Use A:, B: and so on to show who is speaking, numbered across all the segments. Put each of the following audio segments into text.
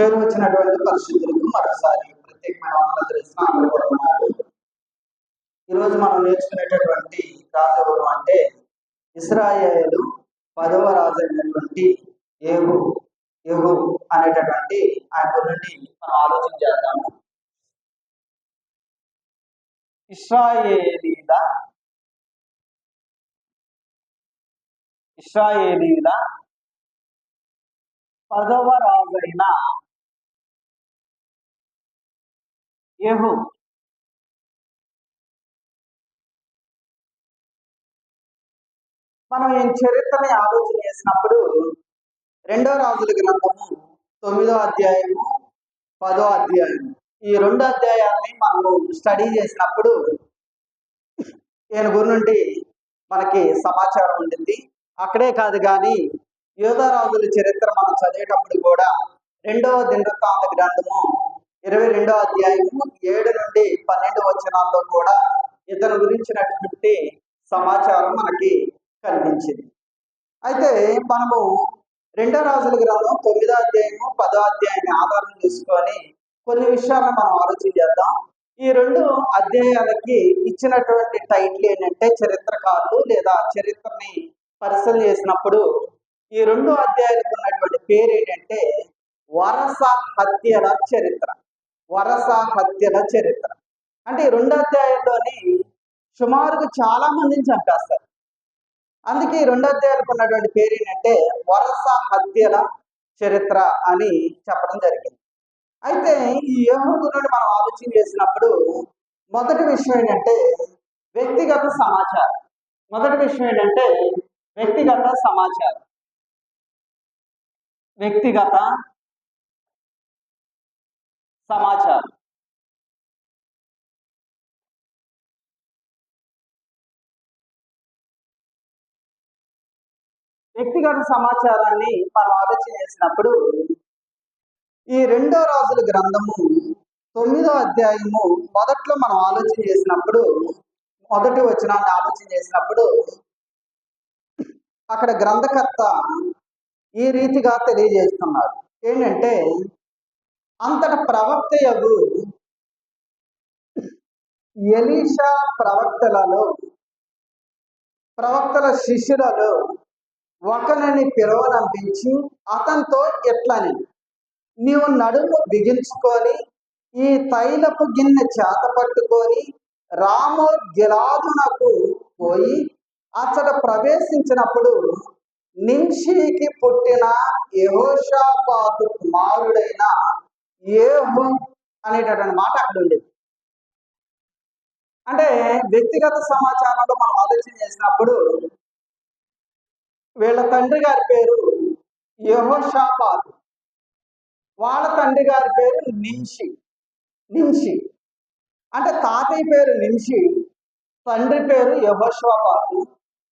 A: చేరు వచ్చినటువంటి పరిస్థితులకు మరోసారి ప్రత్యేకమైన వందలు తెలుస్తున్నాడు. ఈరోజు మనం నేర్చుకునేటటువంటి రాజు ఎవరు అంటే ఇశ్రాయేలు 10వ రాజు అయినటువంటి ఏహు ఏహు అనేటటువంటి ఆయన గురించి మనం ఆలోచన చేద్దాము. ఇశ్రాయేలీల 10వ రాజైన ఏహు మనం ఈ చరిత్రని ఆలోచన చేసినప్పుడు 2వ రాజుల గ్రంథము 9వ అధ్యాయము 10వ అధ్యాయం ఈ 2 అధ్యాయాన్ని మనము స్టడీ చేసినప్పుడు ఈయన గురి నుండి మనకి సమాచారం ఉంటుంది. అక్కడే కాదు కానీ యోధారాజుల చరిత్ర మనం చదివేటప్పుడు కూడా 2వ దినవృత్తాంత గ్రంథము 22వ అధ్యాయము 7 నుండి 12 వచనాల్లో కూడా ఇతని గురించినటువంటి సమాచారం మనకి కనిపించింది. అయితే మనము 2వ రాజుల గ్రంథం 9వ అధ్యాయము 10వ అధ్యాయాన్ని ఆధారం చేసుకొని కొన్ని విషయాలను మనం ఆలోచన చేద్దాం. ఈ 2 అధ్యాయాలకి ఇచ్చినటువంటి టైటిల్ ఏంటంటే చరిత్రకారులు లేదా చరిత్రని పరిశీలన చేసినప్పుడు ఈ 2 అధ్యాయాలకు ఉన్నటువంటి పేరు ఏంటంటే వరస హత్యల చరిత్ర. వరస హత్యల చరిత్ర అంటే ఈ 2 అధ్యాయాల్లోని సుమారుగా చాలా మందిని చంపేస్తారు. అందుకే ఈ 2 అధ్యాయాలకు ఉన్నటువంటి పేరు ఏంటంటే వరస హత్యల చరిత్ర అని చెప్పడం జరిగింది. అయితే ఈ ఏహు గురించి మనం ఆలోచన చేసినప్పుడు మొదటి విషయం ఏంటంటే వ్యక్తిగత సమాచారం. వ్యక్తిగత సమాచారం. వ్యక్తిగత సమాచారాన్ని మనం ఆలోచన చేసినప్పుడు ఈ 2వ రాజుల గ్రంథము 9వ అధ్యాయము మొదట్లో మనం ఆలోచన చేసినప్పుడు మొదటి వచనాన్ని ఆలోచన చేసినప్పుడు అక్కడ గ్రంథకర్త ఈ రీతిగా తెలియజేస్తున్నారు. ఏంటంటే అంతట ఎలీషా ప్రవక్తల శిష్యులలో ఒకరిని పిలువనంపించి అతనితో ఎట్లని నీవు నడుము బిగించుకొని ఈ తైలపు గిన్నె చేత పట్టుకొని రామో గిలాదునకు పోయి అతడ ప్రవేశించినప్పుడు నింషికి పుట్టిన యెహోషాపాతు కుమారుడైన ఏహు అనేటటువంటి మాట అక్కడ ఉండేది. అంటే వ్యక్తిగత సమాచారంలో మనం ఆలోచన చేసినప్పుడు వీళ్ళ తండ్రి గారి పేరు యెహోషాపాతు, వాళ్ళ తండ్రి గారి పేరు నింషి అంటే తాతయ్య పేరు నింషి, తండ్రి పేరు యెహోషాపాతు,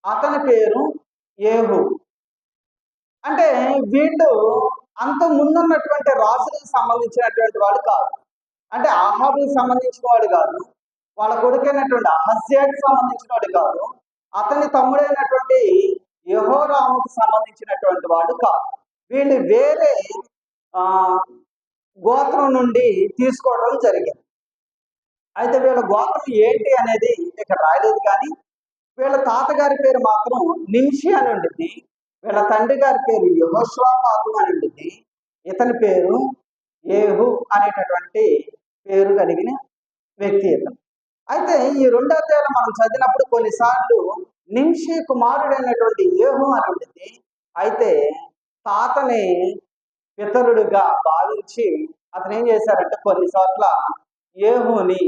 A: అతని పేరు ఏహు. అంటే వీళ్ళు అంత ముందున్నటువంటి రాజులకు సంబంధించినటువంటి వాడు కాదు. అంటే ఆహాబుకు సంబంధించిన వాడు కాదు, వాళ్ళ కొడుకైనటువంటి అహజ్యాకి సంబంధించిన వాడు కాదు, అతని తమ్ముడైనటువంటి యెహోరాముకు సంబంధించినటువంటి వాడు కాదు. వీళ్ళు వేరే గోత్రం నుండి తీసుకోవడం జరిగింది. అయితే వీళ్ళ గోత్రం ఏంటి అనేది ఇక్కడ రాయలేదు, కానీ వీళ్ళ తాతగారి పేరు మాత్రం నింషి అని ఉంటుంది, వీళ్ళ తండ్రి గారి పేరు యెహోషాపాతు అని ఉంటుంది, ఇతని పేరు ఏహు అనేటటువంటి పేరు కలిగిన వ్యక్తి ఇతను. అయితే ఈ 2 అధ్యాయాలు మనం చదివినప్పుడు కొన్నిసార్లు నింషి కుమారుడైనటువంటి ఏహు అని ఉంటుంది. అయితే తాతని పితరుడుగా భావించి అతను ఏం చేశారంటే కొన్నిసార్ల ఏహుని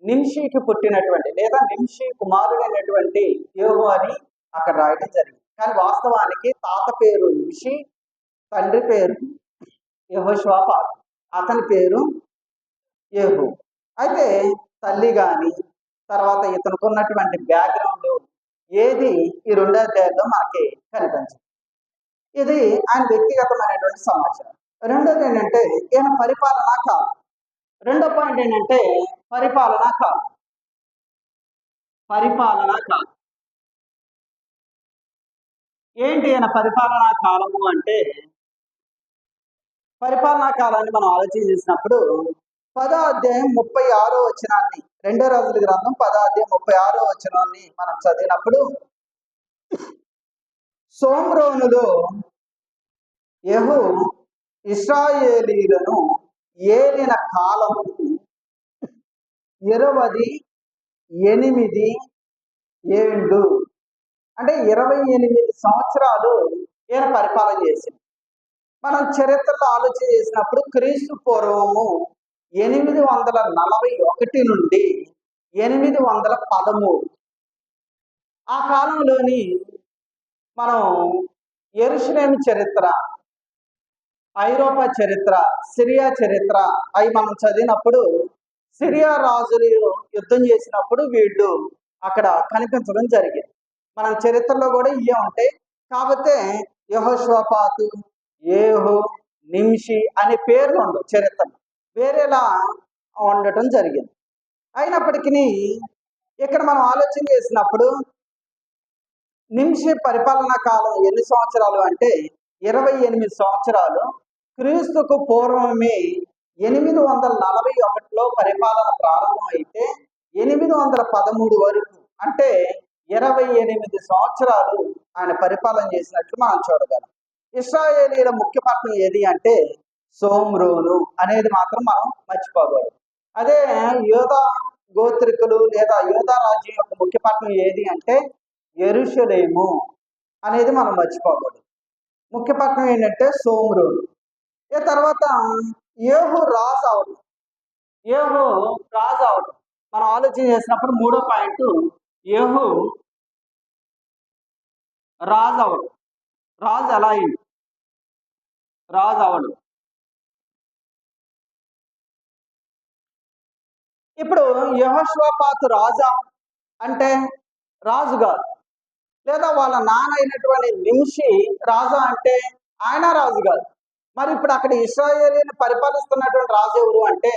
A: నింషికి పుట్టినటువంటి లేదా నింషి కుమారుడైనటువంటి ఏహు అని అక్కడ రాయడం జరిగింది. కానీ వాస్తవానికి తాత పేరు నింషి, తండ్రి పేరు యెహోషాపాతు, అతని పేరు ఏహు. అయితే తల్లి కానీ తర్వాత ఇతనికి ఉన్నటువంటి బ్యాక్గ్రౌండ్ ఏది ఈ 2 అధ్యాయాల్లో మనకి కనిపించింది. ఇది ఆయన వ్యక్తిగతమైనటువంటి సమాచారం. రెండోది ఏంటంటే ఈయన పరిపాలనా కాలం. రెండో పాయింట్ ఏంటంటే పరిపాలనా కాలం. ఏంటి ఈయన పరిపాలనా కాలము అంటే పరిపాలనా కాలాన్ని మనం ఆలోచన చేసినప్పుడు 10వ అధ్యాయం 36వ వచనాన్ని, 2 రాజుల గ్రంథం 10వ అధ్యాయం 36వ వచనాన్ని మనం చదివినప్పుడు, సోమ్రోనులో యెహూ ఇశ్రాయేలీయులను ఏలిన కాలం 28 ఏండ్లు. అంటే 28 సంవత్సరాలు ఈయన పరిపాలన చేసింది. మనం చరిత్రలో ఆలోచన చేసినప్పుడు క్రీస్తు పూర్వము 841 నుండి 813 ఆ కాలంలోని మనం యెరూషలేము చరిత్ర, ఐరోపా చరిత్ర, సిరియా చరిత్ర అవి మనం చదివినప్పుడు, సిరియా రాజులు యుద్ధం చేసినప్పుడు వీళ్ళు అక్కడ కనిపించడం జరిగింది. మనం చరిత్రలో కూడా ఇవే ఉంటాయి. కాకపోతే యెహోషాపాతు, యేహూ, నింషి అనే పేర్లు ఉండవు, చరిత్ర వేరేలా ఉండటం జరిగింది. అయినప్పటికీ ఇక్కడ మనం ఆలోచన చేసినప్పుడు నింషి పరిపాలనా కాలం ఎన్ని సంవత్సరాలు అంటే 28 సంవత్సరాలు. క్రీస్తుకు పూర్వమే 841లో పరిపాలన ప్రారంభం అయితే 813 వరకు, అంటే 28 సంవత్సరాలు ఆయన పరిపాలన చేసినట్లు మనం చూడగలం. ఇశ్రాయేలీల ముఖ్య పట్టణం ఏది అంటే సోమ్రోను అనేది మాత్రం మనం మర్చిపోకూడదు. అదే యోధా గోత్రికులు లేదా యోధా రాజ్యం యొక్క ముఖ్య పట్టణం ఏది అంటే యెరూషలేము అనేది మనం మర్చిపోకూడదు. ముఖ్య పట్టణం ఏంటంటే సోమ్రోను. ఈ తర్వాత యేహూ రాజు అవడం. యేహూ రాజు అవడం మనం ఆలోచన చేసినప్పుడు 3వ పాయింట్ యేహూ రాజు అవడం. రాజు ఎలా అయింది? రాజు అవడం. ఇప్పుడు యెహోషాపాతు రాజా అంటే రాజు కాదు, లేదా వాళ్ళ నాన్న అయినటువంటి నింషి రాజా అంటే ఆయన రాజు కాదు. మరి ఇప్పుడు అక్కడ ఇశ్రాయేలీని పరిపాలిస్తున్నటువంటి రాజు ఎవరు అంటే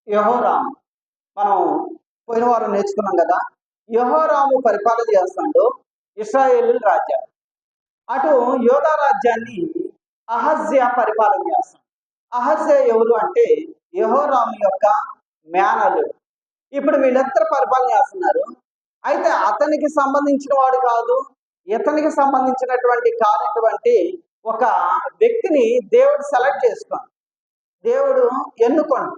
A: యెహోరాము. మనం పోయిన వారం నేర్చుకున్నాం కదా, యెహోరాము పరిపాలన చేస్తాడు ఇశ్రాయేలీల రాజ్యాన్ని. అటు యోధా రాజ్యాన్ని అహజ్యా పరిపాలన చేస్తాడు. అహజ్యా ఎవరు అంటే యెహోరాము యొక్క మేనల్లుడు. ఇప్పుడు వీళ్ళిద్దరు పరిపాలన చేస్తున్నారు. అయితే అతనికి సంబంధించిన వాడు కాదు, ఇతనికి సంబంధించినటువంటి కానటువంటి ఒక వ్యక్తిని దేవుడు సెలెక్ట్ చేసుకోండి, దేవుడు ఎన్నుకోండి.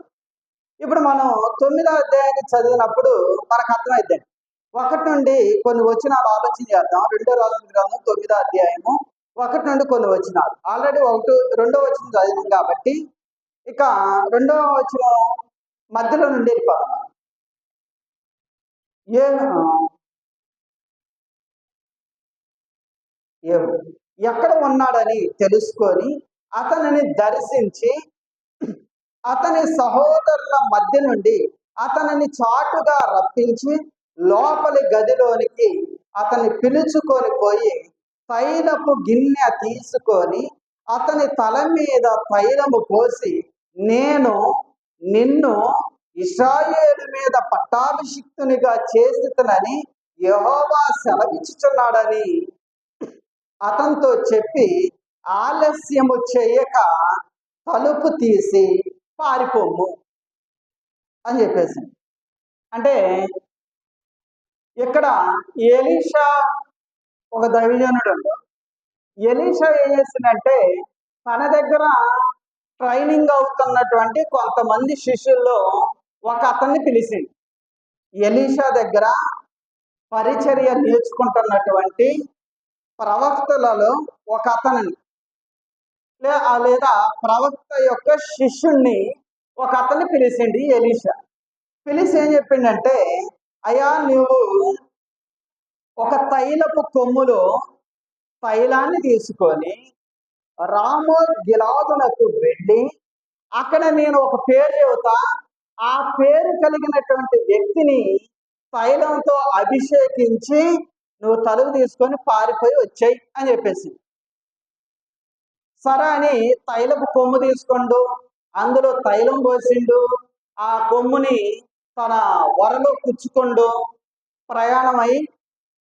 A: ఇప్పుడు మనం 9వ అధ్యాయాన్ని చదివినప్పుడు మనకు అర్థమైందండి. 1 నుండి కొన్ని వచనాలు ఆలోచన చేద్దాం. 2 రాజుల గ్రంథం 9వ అధ్యాయము 1 నుండి కొన్ని వచనాలు. ఆల్రెడీ 2వ వచనం చదివాం కాబట్టి ఇక 2వ వచనం మధ్యలో నుండి వెళ్ళిపోతాం. ఎక్కడ ఉన్నాడని తెలుసుకొని అతనిని దర్శించి అతని సహోదరుల మధ్య నుండి అతనిని చాటుగా రప్పించి లోపలి గదిలోనికి అతన్ని పిలుచుకొని పోయి తైలపు గిన్నె తీసుకొని అతని తల మీద తైలము పోసి, నేను నిన్ను ఇశ్రాయేలు మీద పట్టాభిషిక్తునిగా చేసినని యెహోవా సెలవిచ్చుచున్నాడని అతనితో చెప్పి, ఆలస్యము చేయక తలుపు తీసి పారిపోము అని చెప్పేసి. అంటే ఇక్కడ ఎలీషా ఒక దైవజనుడు. ఎలీషా ఏం చేసిందంటే తన దగ్గర ట్రైనింగ్ అవుతున్నటువంటి కొంతమంది శిష్యుల్లో ఒక అతన్ని పిలిచింది. ఎలీషా దగ్గర పరిచర్య నేర్చుకుంటున్నటువంటి ప్రవక్తలలో ఒక అతనిని లేదా ప్రవక్త యొక్క శిష్యుణ్ణి ఒక అతన్ని పిలిచింది ఎలీషా. పిలిచి ఏం చెప్పిండంటే, అయ్యా నువ్వు ఒక తైలపు కొమ్ములో తైలాన్ని తీసుకొని రామోత్గిలాదునకు వెళ్ళి అక్కడ నేను ఒక పేరు చెబుతా, ఆ పేరు కలిగినటువంటి వ్యక్తిని తైలంతో అభిషేకించి నువ్వు తలుపు తీసుకొని పారిపోయి వచ్చాయి అని చెప్పేసి. సరే అని తైలపు కొమ్ము తీసుకొండు, అందులో తైలం పోసిండు, ఆ కొమ్ముని తన వరలో కుచ్చుకొండు ప్రయాణమై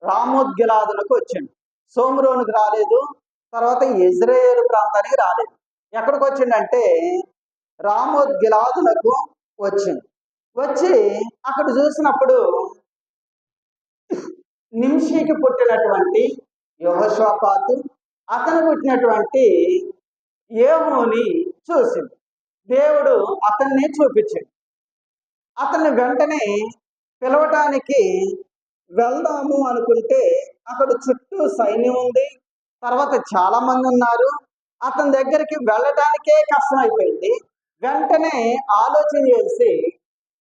A: రామోద్గిలాదులకు వచ్చిండు. సోమ్రోనుకు రాలేదు, తర్వాత ఇజ్రాయేలు ప్రాంతానికి రాలేదు. ఎక్కడికి వచ్చిందంటే రామోద్గిలాదులకు వచ్చింది. వచ్చి అక్కడ చూసినప్పుడు నింషికి పుట్టినటువంటి యెహోషాపాతు, అతను పుట్టినటువంటి యేహూని చూసింది. దేవుడు అతన్ని చూపించింది. అతన్ని వెంటనే పిలవటానికి వెళ్దాము అనుకుంటే అక్కడ చుట్టూ సైన్యం ఉంది, తర్వాత చాలా మంది ఉన్నారు. అతని దగ్గరికి వెళ్ళటానికే కష్టం అయిపోయింది. వెంటనే ఆలోచన చేసి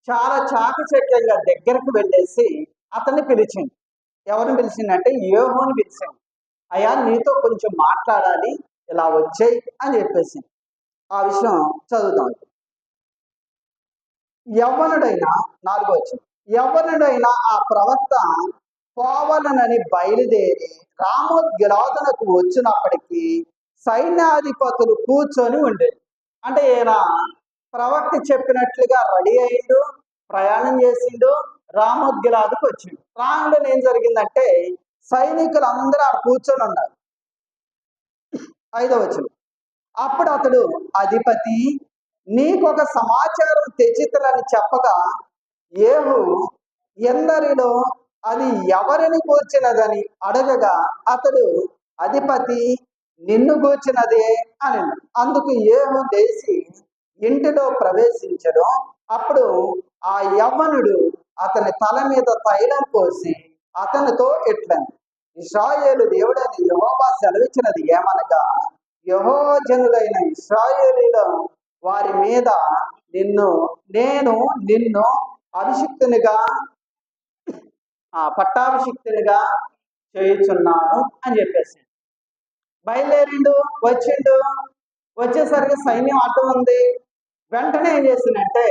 A: చాలా చాకచక్యంగా దగ్గరకు వెళ్ళేసి అతన్ని పిలిచింది. ఎవరిని పిలిచిందంటే యేహూని పిలిచింది. అయ్యా, నీతో కొంచెం మాట్లాడాలి, ఇలా వచ్చేయి అని చెప్పేసి. ఆ విషయం చదువుతాం. యవ్వనుడైన 4వ వచనం, యవ్వనుడైన ఆ ప్రవక్త పోవలనని బయలుదేరి రామోద్గిలాదునకు వచ్చినప్పటికీ సైన్యాధిపతులు కూర్చొని ఉండేది. అంటే ఈయన ప్రవక్త చెప్పినట్లుగా రెడీ అయిండు, ప్రయాణం చేసిండు, రామోద్గిలాదుకు వచ్చిండు. రాముడు ఏం జరిగిందంటే సైనికులు అందరూ ఆ కూర్చొని ఉన్నారు. 5వ వచనం, అప్పుడు అతడు అధిపతి నీకొక సమాచారం తెచ్చితలని చెప్పగా యేహూ ఎందరిలో అది ఎవరిని కూర్చినదని అడగగా అతడు అధిపతి నిన్ను కూర్చినదే అని. అందుకు యేహూ లేచి ఇంటిలో ప్రవేశించడం. అప్పుడు ఆ యవ్వనుడు అతని తల మీద తైలం పోసి అతనితో ఇట్లని, ఇశ్రాయేలు దేవుడైన యెహోవా సెలవిచ్చినది ఏమనగా, యెహోజనులైన ఇశ్రాయేలీల వారి మీద నేను నిన్ను అభిషిక్తునిగా పట్టాభిషిక్తునిగా చేయుచున్నాను అని చెప్పేసి బయలుదేరిండు. వచ్చేసరికి సైన్యం అడ్డం ఉంది. వెంటనే ఏం చేసిందంటే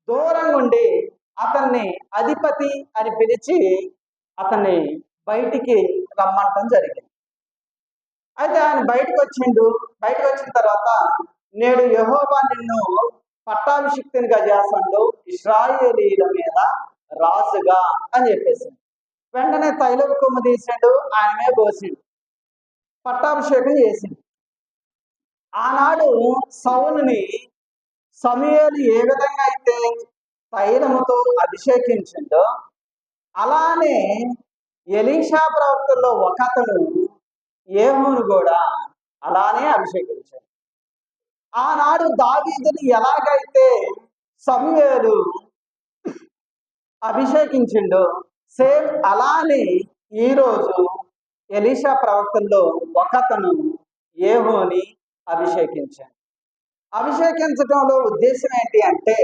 A: దూరంగా ఉండి అతన్ని అధిపతి అని పిలిచి అతన్ని బయటికి రమ్మంటం జరిగింది. అయితే ఆయన బయటకు వచ్చిన తర్వాత నేడు యెహోవా నిన్ను పట్టాభిషిక్తునిగా చేస్తాడు, ఇశ్రాయేలీల మీద రాజుగా అని చెప్పేసి వెంటనే తైలపు కొమ్ము తీసాడు, ఆయనే పోసిండు, పట్టాభిషేకం చేసిండు. ఆనాడు సౌలుని సమూయేలు ఏ విధంగా అయితే తైలముతో అభిషేకించిండో అలానే ఎలీషా ప్రవక్తల్లో ఒక అతడు యేహూను కూడా అలానే అభిషేకించాడు. ఆనాడు దావీదుని ఎలాగైతే సమూయేలు అభిషేకించిండో సేమ్ అలానే ఈరోజు ఎలీషా ప్రవక్తల్లో ఒకతను యేహూని అభిషేకించాడు. అభిషేకించడంలో ఉద్దేశం ఏంటి అంటే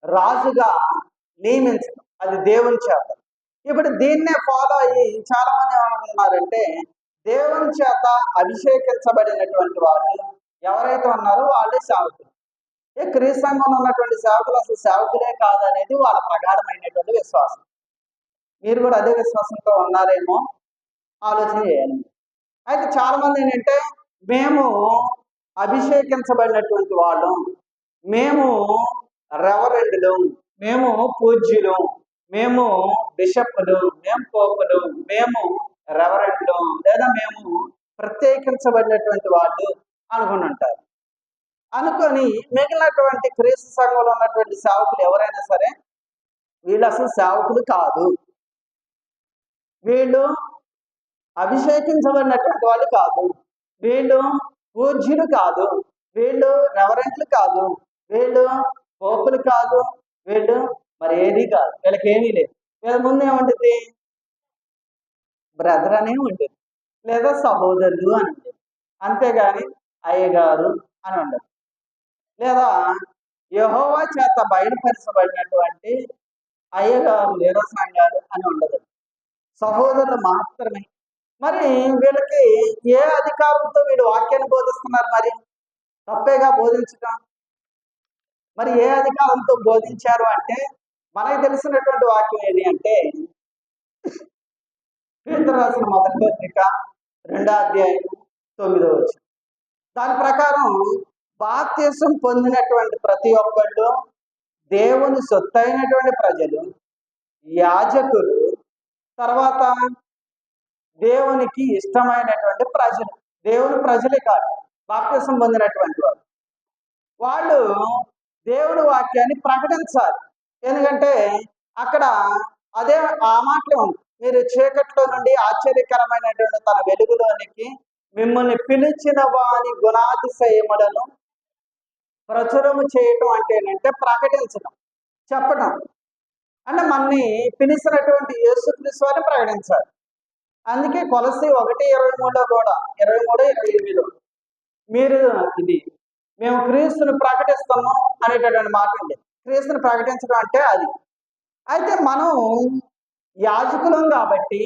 A: రాజుగా నియమించడం, అది దేవుని చేత. ఇప్పుడు దీన్నే ఫాలో అయ్యి చాలా మంది ఏమనుకున్నారంటే దేవుని చేత అభిషేకించబడినటువంటి వాళ్ళు ఎవరైతే ఉన్నారో వాళ్ళే సేవకులు. క్రీస్తు సంఘంలో ఉన్నటువంటి సేవకులు అసలు సేవకులే కాదనేది వాళ్ళ ప్రగాఢమైనటువంటి విశ్వాసం. మీరు కూడా అదే విశ్వాసంతో ఉన్నారేమో ఆలోచన చేయాలి. అయితే చాలా మంది ఏంటంటే మేము అభిషేకించబడినటువంటి వాళ్ళం, మేము రెవరెండ్లు, మేము పూజ్యులు, మేము బిషప్లు, మేము పోపులు, మేము రెవరెండ్లు, లేదా మేము ప్రత్యేకించబడినటువంటి వాళ్ళు అనుకుని ఉంటారు. అనుకొని మిగిలినటువంటి క్రీస్తు సంఘంలో ఉన్నటువంటి సేవకులు ఎవరైనా సరే వీళ్ళు అసలు సేవకులు కాదు, వీళ్ళు అభిషేకించబడినటువంటి వాళ్ళు కాదు, వీళ్ళు పూజ్యులు కాదు, వీళ్ళు రెవరెంట్లు కాదు, వీళ్ళు పోపులు కాదు, వీళ్ళు మరి ఏది కాదు, వీళ్ళకి ఏమీ లేదు. వీళ్ళ ముందు ఏముంటుంది? బ్రదర్ అనే ఉంటుంది, లేదా సహోదరులు అని ఉంటుంది, అంతేగాని అయ్యగారు అని ఉండదు, లేదా యెహోవా చేత బయలుపరచబడినటువంటి అయ్యగారు లేదా సంఘాలు అని ఉండదు, సహోదరులు మాత్రమే. మరి వీళ్ళకి ఏ అధికారంతో వీడు వాక్యాన్ని బోధిస్తున్నారు? మరి తప్పేగా బోధించడం. మరి ఏ అధికారంతో బోధించారు అంటే మనకు తెలిసినటువంటి వాక్యం ఏది అంటే పేతురు రాసిన మొదటి పత్రిక 2వ అధ్యాయం 9వ వచనం. దాని ప్రకారం బాప్తిసం పొందినటువంటి ప్రతి ఒక్కళ్ళు దేవుని సొత్తైనటువంటి ప్రజలు, యాజకులు, తర్వాత దేవునికి ఇష్టమైనటువంటి ప్రజలు. దేవుని ప్రజలే కాదు, బాప్తిసం పొందినటువంటి వారు. వాళ్ళు దేవుని వాక్యాన్ని ప్రకటించాలి. ఎందుకంటే అక్కడ అదే ఆ మాటలే ఉంది. మీరు చీకట్లో నుండి ఆశ్చర్యకరమైనటువంటి తన వెలుగులోనికి మిమ్మల్ని పిలిచిన వాని గుణాతిశయములను ప్రచురము చేయటం అంటే ఏంటంటే ప్రకటించడం, చెప్పడం. అంటే మనని పిలిచినటువంటి యేసుక్రీస్తు వారిని ప్రకటించాలి. అందుకే కొలస్సీ 1:23 కూడా 23-28 మీరు ఇది మేము క్రీస్తుని ప్రకటిస్తాము అనేటటువంటి మాట ఉంది. క్రీస్తుని ప్రకటించడం అంటే అది. అయితే మనం యాజకులం కాబట్టి,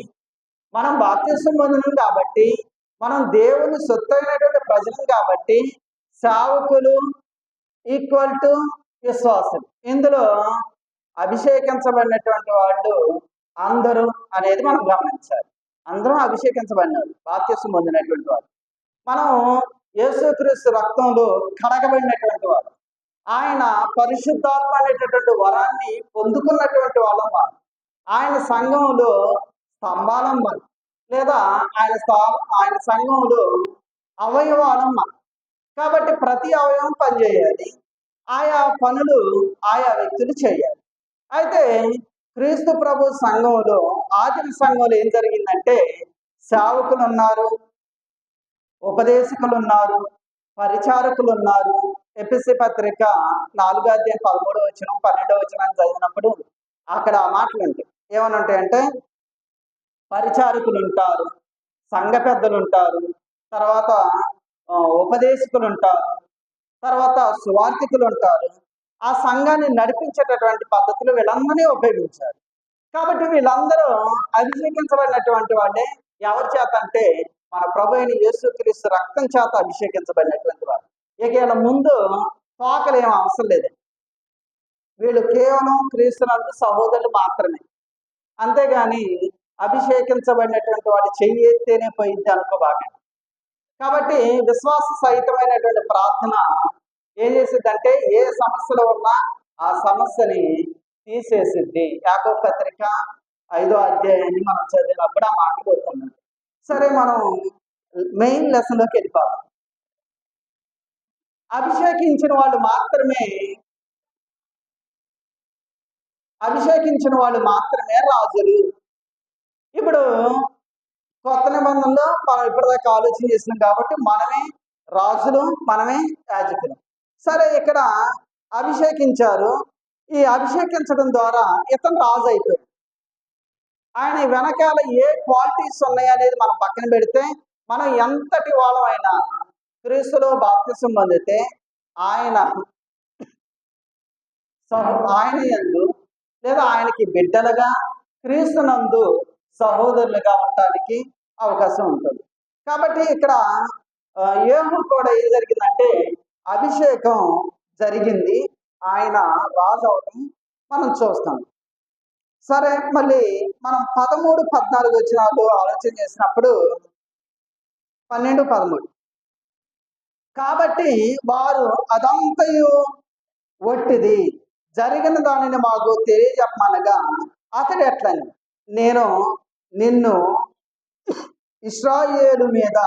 A: మనం బాప్తిసం పొందినం కాబట్టి, మనం దేవుని సొత్తైనటువంటి ప్రజలం కాబట్టి, సేవకులు ఈక్వల్ టు విశ్వాసులు. ఇందులో అభిషేకించబడినటువంటి వాళ్ళు అందరూ అనేది మనం గమనించాలి. అందరం అభిషేకించబడినారు, బాప్తిసం పొందినటువంటి వాళ్ళు. మనం యేసుక్రీస్తు రక్తంలో కడగబడినటువంటి వారు. ఆయన పరిశుద్ధాత్మ అనేటటువంటి వరాన్ని పొందుకున్నటువంటి వాళ్ళం మనం. ఆయన సంఘంలో స్తంభాలం మనం, లేదా ఆయన సంఘంలో అవయవాలం మనం. కాబట్టి ప్రతి అవయవం పనిచేయాలి, ఆయా పనులు ఆయా వ్యక్తులు చేయాలి. అయితే క్రీస్తు ప్రభు సంఘంలో ఆదిమ సంఘంలో ఏం జరిగిందంటే సేవకులు ఉన్నారు, ఉపదేశకులు ఉన్నారు, పరిచారకులు ఉన్నారు. ఎఫెసీ పత్రిక 4:13 12 చదివినప్పుడు అక్కడ ఆ మాటలు ఉంటాయి. ఏమనంటాయంటే పరిచారకులు ఉంటారు, సంఘ పెద్దలు ఉంటారు, తర్వాత ఉపదేశకులు ఉంటారు, తర్వాత సువార్థికులు ఉంటారు. ఆ సంఘాన్ని నడిపించేటటువంటి పద్ధతులు వీళ్ళందరినీ ఉపయోగించారు. కాబట్టి వీళ్ళందరూ అభిషేకించబడినటువంటి వాళ్ళే. ఎవరి చేత అంటే మన ప్రభు అయిన యేసుక్రీస్తు రక్తం చేత అభిషేకించబడినటువంటి వారు. ఇక వీళ్ళ ముందు తోకలు ఏం అవసరం లేదు. వీళ్ళు కేవలం క్రీస్తునందు సహోదరులు మాత్రమే. అంతేగాని అభిషేకించబడినటువంటి వాడు చెయ్యి ఎత్తేనే పోయింది అనుకోబాగా. కాబట్టి విశ్వాస సహితమైనటువంటి ప్రార్థన ఏం చేసిద్దంటే ఏ సమస్యలో ఉన్నా ఆ సమస్యని తీసేసిద్ది. యాకోబు పత్రిక 5వ అధ్యాయాన్ని మనం చదివినప్పుడు ఆ మాట పోతున్నాం. సరే, మనం మెయిన్ లెసన్లోకి వెళ్ళిపోతాం. అభిషేకించిన వాళ్ళు మాత్రమే రాజులు. ఇప్పుడు కొత్త నిబంధనలో మనం ఇప్పటిదాకా ఆలోచన చేసినాం కాబట్టి మనమే రాజులు, మనమే యాజకులు. సరే, ఇక్కడ అభిషేకించారు. ఈ అభిషేకించడం ద్వారా ఇతను రాజు అయిపోయాడు. ఆయన వెనకాల ఏ క్వాలిటీస్ ఉన్నాయనేది మనం పక్కన పెడితే, మనం ఎంతటి వాళ్ళమైనా క్రీస్తులో బాప్తిసం పొందితే ఆయన యందు లేదా ఆయనకి బిడ్డలుగా క్రీస్తునందు సహోదరులుగా ఉండటానికి అవకాశం ఉంటుంది. కాబట్టి ఇక్కడ యేహూ కూడా ఏం జరిగిందంటే అభిషేకం జరిగింది, ఆయన రాజు అవడం మనం చూస్తాం. సరే, మళ్ళీ మనం 13-14 వచనాలు ఆలోచన చేసినప్పుడు 12-13 కాబట్టి వారు అదంతయు ఒట్టిది, జరిగిన దానిని మాకు తెలియజెప్పమనగా అతడు ఎట్లని, నేను నిన్ను ఇశ్రాయేలు మీద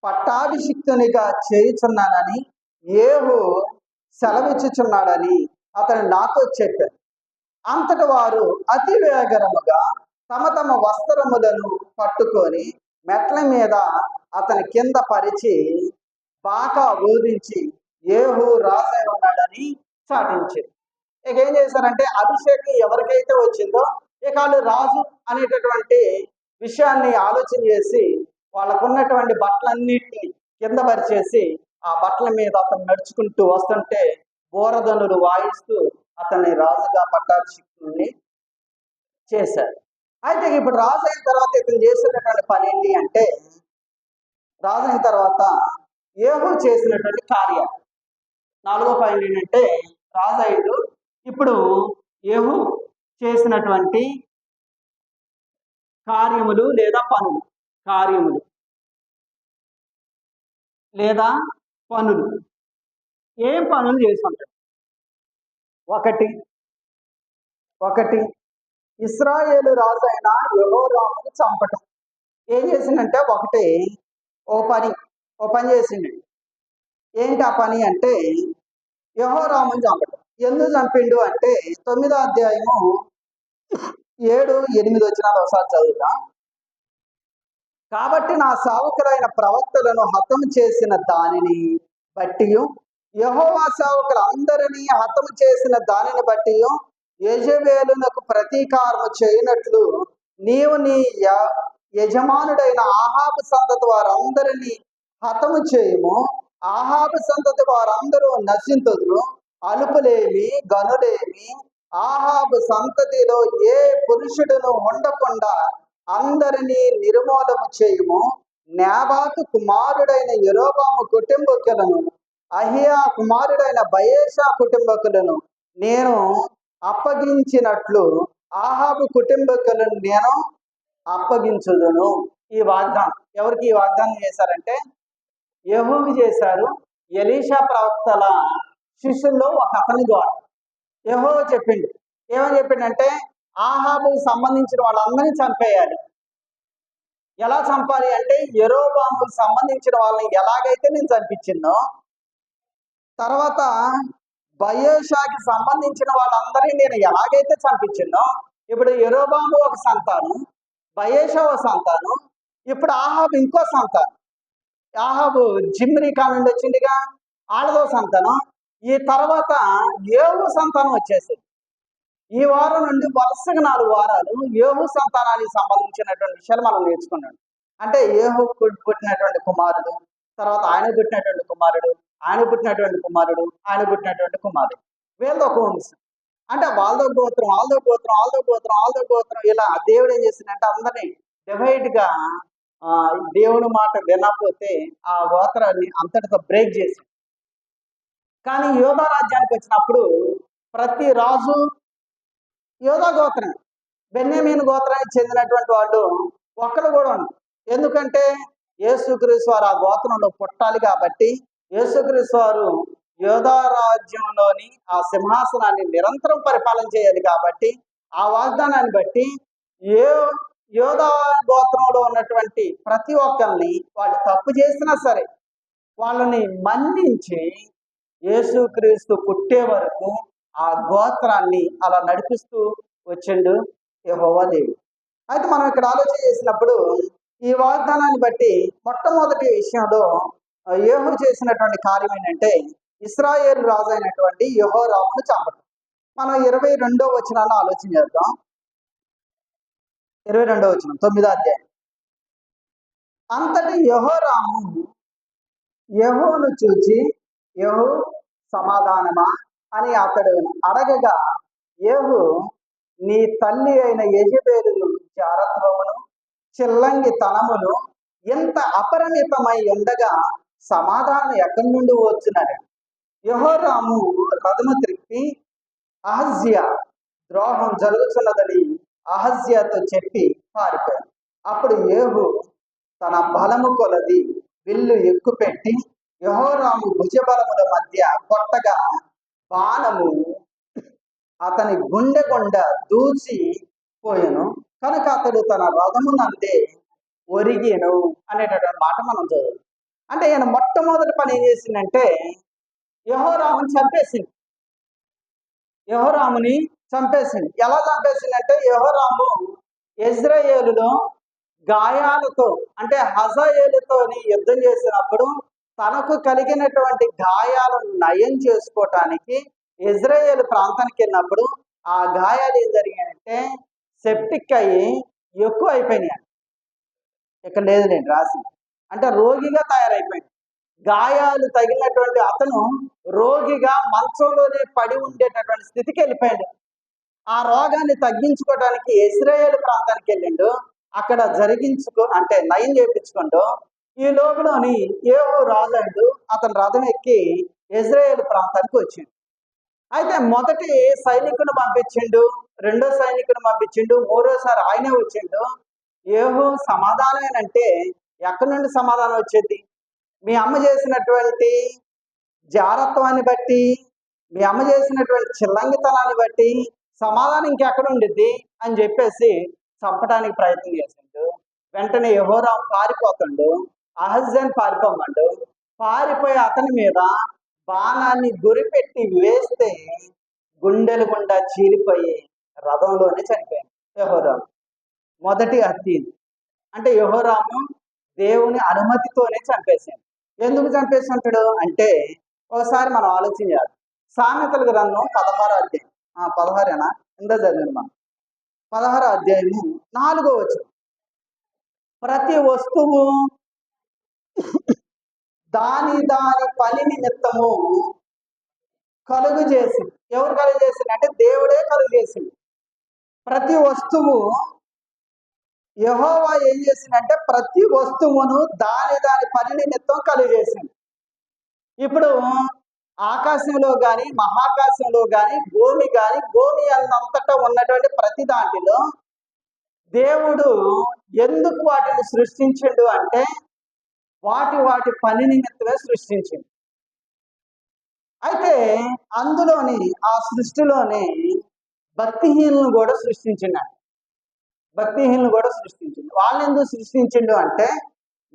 A: పట్టాభిషిక్తునిగా చేయుచున్నానని యేహూ సెలవిచ్చుచున్నాడని అతను నాతో చెప్పారు. అంతట వారు అతి వేగరముగా తమ తమ వస్త్రములను పట్టుకొని మెట్ల మీద అతని కింద పరిచి బాగా బోధించి యేహూ రాజై ఉన్నాడని చాటించారు. ఇక ఏం చేశారంటే అభిషేకం ఎవరికైతే వచ్చిందో ఇక వాళ్ళు రాజు అనేటటువంటి విషయాన్ని ఆలోచన చేసి వాళ్ళకున్నటువంటి బట్టలన్నిటిని కింద పరిచేసి ఆ బట్టల మీద అతను నడుచుకుంటూ వస్తుంటే బోరధనులు వాయిస్తూ అతన్ని రాజుగా పట్టాభిషిక్తుని చేశారు. అయితే ఇప్పుడు రాజు అయిన తర్వాత ఇతను చేసినటువంటి పని ఏంటి అంటే, రాజు అయిన తర్వాత యేహూ చేసినటువంటి కార్యాలు 4వ పాయింట్ ఏంటంటే రాజు అయ్యాడు. ఇప్పుడు యేహూ చేసినటువంటి కార్యములు లేదా పనులు, ఏం పనులు చేసి ఉంటాడు? ఒకటి ఇశ్రాయేలు రాజు అయిన యెహోరామును చంపటం. ఏం చేసిందంటే ఓ పని, ఓ పని చేసిండు. ఏంటి ఆ పని అంటే యెహోరాముని చంపడం. ఎందుకు చంపిండు అంటే 9వ అధ్యాయము 7, 8 వచనాలు ఒకసారి చదువుదాం. కాబట్టి నా సేవకులైన ప్రవక్తలను హతము చేసిన దానిని బట్టి యెహోవా సేవకులందరినీ హతము చేసిన దానిని బట్టి యెజబెలునకు ప్రతీకారము చేయనట్లు నీవు నీ యజమానుడైన ఆహాబు సంతతి వారందరినీ హతము చేయము. ఆహాబు సంతతి వారందరూ నశింతుదురు, అలుపులేమి గనులేమి ఆహాబు సంతతిలో ఏ పురుషుడును ఉండకుండా అందరినీ నిర్మూలము చేయము. నాబాతు కుమారుడైన యెరోబాము కుటుంబకులను అహియా కుమారుడైన బయేషా కుటుంబకులను నేను అప్పగించినట్లు ఆహాబు కుటుంబకులను నేను అప్పగించుదును. ఈ వాగ్దానం ఎవరికి ఈ వాగ్దానం చేశారంటే యెహూకి చేశారు. ఎలీషా ప్రవక్తల శిష్యుల్లో ఒక అతని ద్వారా యెహోవా చెప్పిండు. ఏమని చెప్పిండంటే ఆహాబుకు సంబంధించిన వాళ్ళందరినీ చంపేయాలి. ఎలా చంపాలి అంటే యెరోబాముకు సంబంధించిన వాళ్ళని ఎలాగైతే నేను చంపించిందో, తర్వాత బయేషాకి సంబంధించిన వాళ్ళందరినీ నేను ఎలాగైతే చంపించిందో, ఇప్పుడు యెరోబాము ఒక సంతానం, బయేషా ఒక సంతానం, ఇప్పుడు ఆహాబు ఇంకో సంతానం. ఆహాబు జిమ్రీ కానుండి వచ్చిందిగా, ఆడదో సంతానం. ఈ తర్వాత ఏహు సంతానం వచ్చేసింది. ఈ వారం నుండి వరుసగా 4 వారాలు ఏహు సంతానానికి సంబంధించినటువంటి విషయాలు మనం నేర్చుకున్నాం. అంటే ఏహు పుట్టినటువంటి కుమారుడు, తర్వాత ఆయన పుట్టినటువంటి కుమారుడు, ఆయన పుట్టినటువంటి కుమారుడు, ఆయన పుట్టినటువంటి కుమారుడు, వీళ్ళది ఒక వంశం. అంటే వాళ్ళదో గోత్రం, వాళ్ళదో గోత్రం, వాళ్ళదో గోత్రం, వాళ్ళదో గోత్రం, ఇలా దేవుడు ఏం చేసిందంటే అందరినీ డివైడ్గా దేవుని మాట వినకపోతే ఆ గోత్రాన్ని అంతటితో బ్రేక్ చేసి. కానీ యోధా రాజ్యానికి వచ్చినప్పుడు ప్రతి రాజు యోధా గోత్రం, బెన్యామీను గోత్రానికి చెందినటువంటి వాళ్ళు ఒక్కరు కూడా ఉండరు. ఎందుకంటే యేసుక్రీస్తు వారు ఆ గోత్రంలో పుట్టాలి కాబట్టి యేసుక్రీస్తు వారు యోధా రాజ్యంలోని ఆ సింహాసనాన్ని నిరంతరం పరిపాలన చేయాలి కాబట్టి ఆ వాగ్దానాన్ని బట్టి యోధా గోత్రంలో ఉన్నటువంటి ప్రతి ఒక్కరిని వాళ్ళు తప్పు చేసినా సరే వాళ్ళని మన్నించి యేసుక్రీస్తు పుట్టే వరకు ఆ గోత్రాన్ని అలా నడిపిస్తూ వచ్చిండు యెహోవా దేవుడు. అయితే మనం ఇక్కడ ఆలోచన చేసినప్పుడు ఈ వాగ్దానాన్ని బట్టి మొట్టమొదటి విషయంలో యేహూ చేసినటువంటి కార్యం ఏంటంటే ఇశ్రాయేలు రాజు అయినటువంటి యెహోరామును చంపడం. మనం 22వ వచనాన్ని ఆలోచన చేద్దాం. 22వ వచనం 9వ అధ్యాయం. అంతటి యెహోరాము యెహూను చూచి యెహూ సమాధానమా అని అతడు అడగగా యెహూ నీ తల్లి అయిన యెజబెలు జారత్వమును చిల్లంగి తనమును ఎంత అపరిమితమై ఉండగా సమాధానం ఎక్కడి నుండి వచ్చునని యెహోరాము రథము త్రిప్పి అహజ్యా ద్రోహం జరుగుతున్నదని అహజ్యాతో చెప్పి పారిపోయాడు. అప్పుడు యేహూ తన బలము కొలది విల్లు ఎక్కుపెట్టి యెహోరాము భుజబలముల మధ్య కొట్టగా బాణము అతని గుండె గుండ దూచి పోయెను. కనుక అతడు తన రథమునందే ఒరిగేను అనేటటువంటి మాట మనం చదువు. అంటే ఈయన మొట్టమొదటి పని ఏం చేసిందంటే యెహోరాముని చంపేసింది. యెహోరాముని చంపేసింది. ఎలా చంపేసిందంటే యెహోరాము ఇజ్రాయేలులో గాయాలతో అంటే హజాయేలుతోని యుద్ధం చేసినప్పుడు తనకు కలిగినటువంటి గాయాలను నయం చేసుకోవటానికి ఇజ్రాయేల్ ప్రాంతానికి వెళ్ళినప్పుడు ఆ గాయాలు ఏం జరిగాయంటే సెప్టిక్ అయ్యి ఎక్కువ అయిపోయినాయి. ఇక్కడ లేదు నేను రాసి, అంటే రోగిగా తయారైపోయింది. గాయాలు తగిలినటువంటి అతను రోగిగా మంచంలోనే పడి ఉండేటటువంటి స్థితికి వెళ్ళిపోయాడు. ఆ రోగాన్ని తగ్గించుకోవడానికి ఇశ్రాయేలు ప్రాంతానికి వెళ్ళిండు. అక్కడ అంటే నయం చేయించుకుంటూ ఈ లోపలని యేహూ రాజు అతను రథం ఎక్కి ఇజ్రాయేల్ ప్రాంతానికి వచ్చిండు. అయితే మొదటి సైనికుని పంపించిండు, రెండో సైనికుని పంపించిండు, మూడోసారి ఆయనే వచ్చిండు. యేహూ సమాధానమేనంటే ఎక్కడి నుండి సమాధానం వచ్చేది? మీ అమ్మ చేసినటువంటి జారత్వాన్ని బట్టి, మీ అమ్మ చేసినటువంటి చిల్లంగితనాన్ని బట్టి సమాధానం ఇంకెక్కడ ఉండిద్ది అని చెప్పేసి చంపడానికి ప్రయత్నం చేసిండు. వెంటనే యెహోరాము పారిపోతుండు. అహజ్యాన్ని పారిపోమండు. పారిపోయి అతని మీద బాణాన్ని గురిపెట్టి వేస్తే గుండెలు గుండా చీలిపోయి రథంలోనే చనిపోయాడు యెహోరాము. మొదటి హత్య ఇది. అంటే యెహోరాము దేవుని అనుమతితోనే చంపేశాడు. ఎందుకు చంపేసి ఉంటాడు అంటే ఒకసారి మనం ఆలోచన చేయాలి. సామెతల గ్రంథం 16 అధ్యాయం 16ఏనా కింద చదివిన మనం 16 అధ్యాయము 4వ వచనం. ప్రతి వస్తువు దాని దాని పని నిమిత్తము కలుగు చేసింది. ఎవరు కలుగు చేసింది అంటే దేవుడే కలుగు చేసింది. ప్రతి వస్తువు యెహోవా ఏం చేసిందంటే ప్రతి వస్తువును దాని దాని పని నిమిత్తం కలుగు చేసింది. ఇప్పుడు ఆకాశంలో కానీ మహాకాశంలో కానీ భూమి అన్నంతటా ఉన్నటువంటి ప్రతి దాంట్లో దేవుడు ఎందుకు వాటిని సృష్టించిండు అంటే వాటి పని నిమిత్తమే సృష్టించింది. అయితే అందులోని ఆ సృష్టిలోనే భక్తిహీనులను కూడా సృష్టించిండు. భక్తిహీనులు కూడా సృష్టించిండు. వాళ్ళని ఎందుకు సృష్టించిండు అంటే